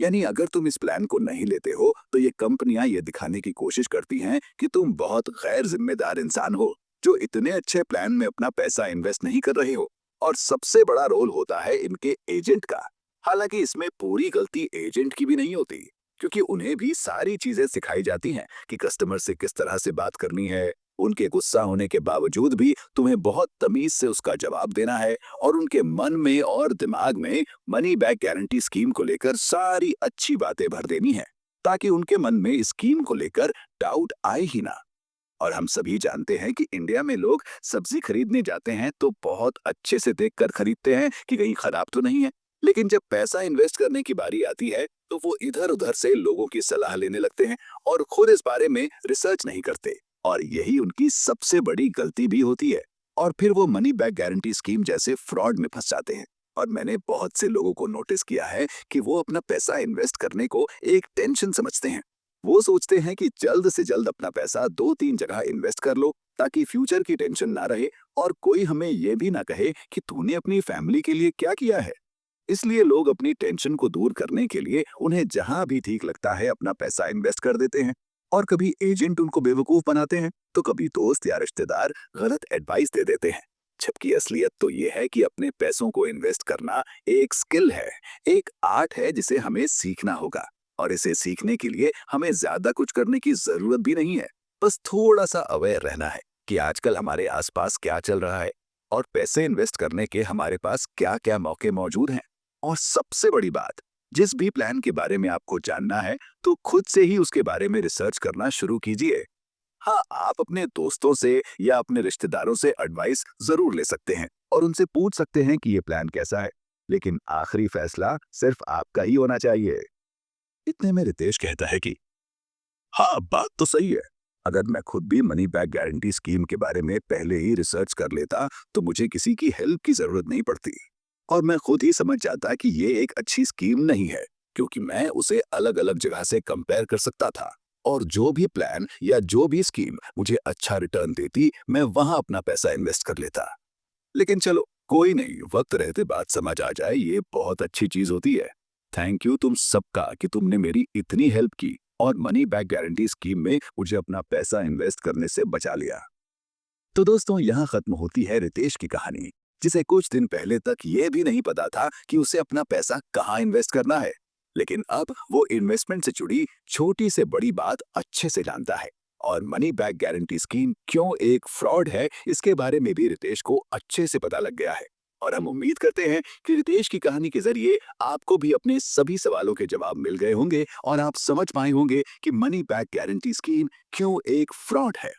Speaker 1: यानी अगर तुम इस प्लान को नहीं लेते हो तो ये कंपनियां ये दिखाने की कोशिश करती हैं कि तुम बहुत गैर जिम्मेदार इंसान हो, जो इतने अच्छे प्लान में अपना पैसा इन्वेस्ट नहीं कर रहे हो। और सबसे बड़ा रोल होता है इनके एजेंट का। हालांकि इसमें पूरी गलती एजेंट की भी नहीं होती, क्योंकि उन्हें भी सारी चीजें सिखाई जाती हैं कि कस्टमर से किस तरह से बात करनी है। उनके गुस्सा होने के बावजूद भी तुम्हें बहुत तमीज से उसका जवाब देना है, और उनके मन में और दिमाग में मनी बैक गारंटी स्कीम को लेकर सारी अच्छी बातें भर देनी है, ताकि उनके मन में इस स्कीम को लेकर डाउट आए ही ना। और हम सभी जानते हैं कि इंडिया में लोग सब्जी खरीदने जाते हैं तो बहुत अच्छे से देखकर खरीदते हैं कि कहीं खराब तो नहीं है। लेकिन जब पैसा इन्वेस्ट करने की बारी आती है तो वो इधर उधर से लोगों की सलाह लेने लगते हैं और खुद इस बारे में रिसर्च नहीं करते। और यही उनकी सबसे बड़ी गलती भी होती है। और फिर वो मनी बैक गारंटी स्कीम जैसे फ्रॉड में फंस जाते हैं। और मैंने बहुत से लोगों को नोटिस किया है कि वो अपना पैसा इन्वेस्ट करने को एक टेंशन समझते हैं। वो सोचते हैं कि जल्द से जल्द अपना पैसा 2-3 जगह इन्वेस्ट कर लो, ताकि फ्यूचर की टेंशन ना रहे और कोई हमें ये भी ना कहे कि तूने अपनी फैमिली के लिए क्या किया है। इसलिए लोग अपनी टेंशन को दूर करने के लिए उन्हें जहां भी ठीक लगता है अपना पैसा इन्वेस्ट कर देते हैं। और कभी एजेंट उनको बेवकूफ बनाते हैं, तो कभी दोस्त या रिश्तेदार गलत एडवाइस दे देते हैं। जबकि असलियत तो ये है कि अपने पैसों को इन्वेस्ट करना एक स्किल है, एक आर्ट है जिसे हमें सीखना होगा। और इसे सीखने के लिए हमें ज्यादा कुछ करने की जरूरत भी नहीं है। बस थोड़ा सा अवेयर रहना है कि आजकल हमारे आसपास क्या चल रहा है, और पैसे इन्वेस्ट करने के हमारे पास क्या क्या मौके मौजूद हैं। और सबसे बड़ी बात, जिस भी प्लान के बारे में आपको जानना है तो खुद से ही उसके बारे में रिसर्च करना शुरू कीजिए। हाँ, आप अपने दोस्तों से या अपने रिश्तेदारों से एडवाइस जरूर ले सकते हैं और उनसे पूछ सकते हैं कि ये प्लान कैसा है, लेकिन आखिरी फैसला सिर्फ आपका ही होना चाहिए। इतने में रितेश कहता है कि हाँ, बात तो सही है। अगर मैं खुद भी मनी बैक गारंटी स्कीम के बारे में पहले ही रिसर्च कर लेता तो मुझे किसी की हेल्प की जरूरत नहीं पड़ती। और मैं खुद ही समझ जाता कि ये एक अच्छी स्कीम नहीं है, क्योंकि मैं उसे अलग अलग जगह से कंपेयर कर सकता था। और जो भी प्लान या जो भी स्कीम मुझे अच्छा रिटर्न देती, मैं वहां अपना पैसा इन्वेस्ट कर लेता। लेकिन चलो, कोई नहीं, वक्त रहते बात समझ आ जाए ये बहुत अच्छी चीज होती है। थैंक यू तुम सबका कि तुमने मेरी इतनी हेल्प की और मनी बैक गारंटी स्कीम में मुझे अपना पैसा इन्वेस्ट करने से बचा लिया। तो दोस्तों, यहाँ खत्म होती है रितेश की कहानी, जिसे कुछ दिन पहले तक ये भी नहीं पता था कि उसे अपना पैसा कहाँ इन्वेस्ट करना है। लेकिन अब वो इन्वेस्टमेंट से जुड़ी छोटी से बड़ी बात अच्छे से जानता है। और मनी बैक गारंटी स्कीम क्यों एक फ्रॉड है, इसके बारे में भी रितेश को अच्छे से पता लग गया है। और हम उम्मीद करते हैं कि रितेश की कहानी के जरिए आपको भी अपने सभी सवालों के जवाब मिल गए होंगे और आप समझ पाए होंगे कि मनी बैक गारंटी स्कीम क्यों एक फ्रॉड है।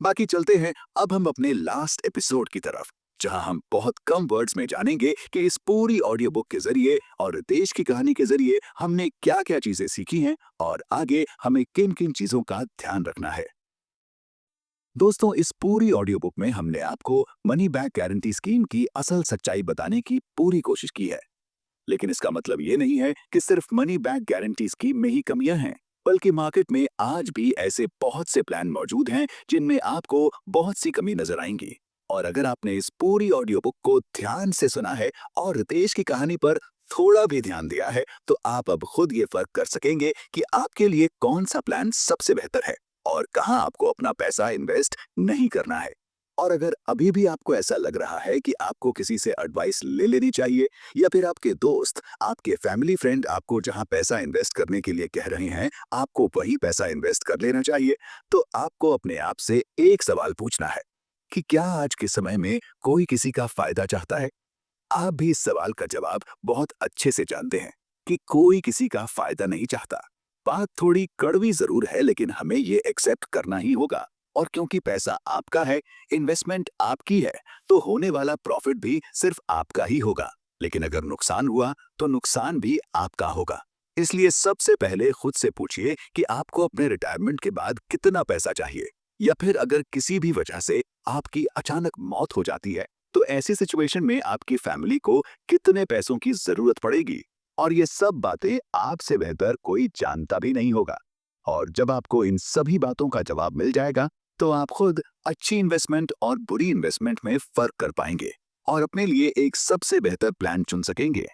Speaker 1: बाकी चलते हैं अब हम अपने लास्ट एपिसोड की तरफ, जहां हम बहुत कम वर्ड्स में जानेंगे कि इस पूरी ऑडियो बुक के जरिए और रितेश की कहानी के जरिए हमने क्या क्या चीजें सीखी हैं और आगे हमें किन किन चीजों का ध्यान रखना है। दोस्तों, इस पूरी ऑडियो बुक में हमने आपको मनी बैक गारंटी स्कीम की असल सच्चाई बताने की पूरी कोशिश की है। लेकिन इसका मतलब ये नहीं है कि सिर्फ मनी बैक गारंटी स्कीम में ही कमियां हैं, बल्कि मार्केट में आज भी ऐसे बहुत से प्लान मौजूद हैं जिनमें आपको बहुत सी कमी नजर आएंगी। और अगर आपने इस पूरी ऑडियो बुक को ध्यान से सुना है और रितेश की कहानी पर थोड़ा भी ध्यान दिया है, तो आप अब खुद ये फर्क कर सकेंगे कि आपके लिए कौन सा प्लान सबसे बेहतर है और कहाँ आपको अपना पैसा इन्वेस्ट नहीं करना है। और अगर अभी भी आपको ऐसा लग रहा है कि आपको किसी से एडवाइस ले लेनी चाहिए, या फिर आपके दोस्त, आपके फैमिली फ्रेंड आपको जहां पैसा इन्वेस्ट करने के लिए कह रहे हैं आपको वही पैसा इन्वेस्ट कर लेना चाहिए, तो आपको अपने आप से एक सवाल पूछना है कि क्या आज के समय में कोई किसी का फायदा चाहता है। आप भी इस सवाल का जवाब बहुत अच्छे से जानते हैं कि कोई किसी का फायदा नहीं चाहता। बात थोड़ी कड़वी जरूर है, लेकिन हमें ये एक्सेप्ट करना ही होगा। और क्योंकि पैसा आपका है, इन्वेस्टमेंट आपकी है, तो होने वाला प्रॉफिट भी सिर्फ आपका ही होगा। लेकिन अगर नुकसान हुआ तो नुकसान भी आपका होगा। इसलिए सबसे पहले खुद से पूछिए कि आपको अपने रिटायरमेंट के बाद कितना पैसा चाहिए, या फिर अगर किसी भी वजह से आपकी अचानक मौत हो जाती है तो ऐसी सिचुएशन में आपकी फैमिली को कितने पैसों की जरूरत पड़ेगी। और ये सब बातें आपसे बेहतर कोई जानता भी नहीं होगा। और जब आपको इन सभी बातों का जवाब मिल जाएगा तो आप खुद अच्छी इन्वेस्टमेंट और बुरी इन्वेस्टमेंट में फर्क कर पाएंगे और अपने लिए एक सबसे बेहतर प्लान चुन सकेंगे।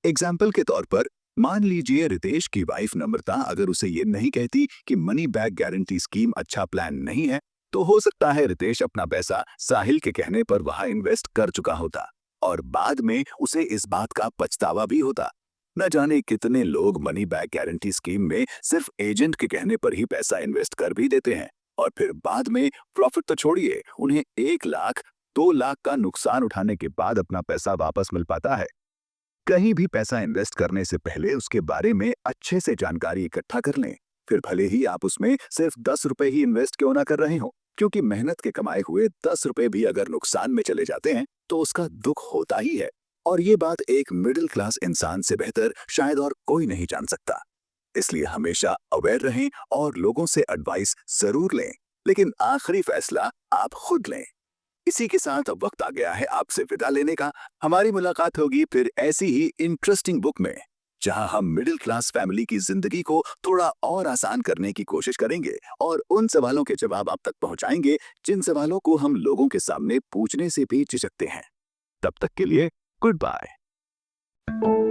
Speaker 1: एग्जाम्पल के तौर पर मान लीजिए रितेश की वाइफ नम्रता अगर उसे ये नहीं कहती कि मनी बैक गारंटी स्कीम अच्छा प्लान नहीं है, तो हो सकता है रितेश अपना पैसा साहिल के कहने पर वहां इन्वेस्ट कर चुका होता और बाद में उसे इस बात का पछतावा भी होता। न जाने कितने लोग मनी बैक गारंटी स्कीम में सिर्फ एजेंट के कहने पर ही पैसा इन्वेस्ट कर भी देते हैं और फिर बाद में प्रॉफिट तो छोड़िए, उन्हें 1 लाख 2 लाख का नुकसान उठाने के बाद अपना पैसा वापस मिल पाता है। कहीं भी पैसा इन्वेस्ट करने से पहले उसके बारे में अच्छे से जानकारी इकट्ठा कर लें, फिर भले ही आप उसमें सिर्फ 10 रुपए ही इन्वेस्ट क्यों ना कर रहे हो, क्योंकि मेहनत के कमाए हुए 10 रुपए भी अगर नुकसान में चले जाते हैं तो उसका दुख होता ही है। और ये बात एक मिडिल क्लास इंसान से बेहतर शायद और कोई नहीं जान सकता। इसलिए हमेशा अवेयर रहें और लोगों से एडवाइस जरूर लें, लेकिन आखिरी फैसला आप खुद लें। इसी के साथ अब वक्त आ गया है आपसे विदा लेने का। हमारी मुलाकात होगी फिर ऐसी ही इंटरेस्टिंग बुक में, जहां हम मिडिल क्लास फैमिली की जिंदगी को थोड़ा और आसान करने की कोशिश करेंगे और उन सवालों के जवाब आप तक पहुंचाएंगे जिन सवालों को हम लोगों के सामने पूछने से भी झिझकते हैं। तब तक के लिए गुड बाय।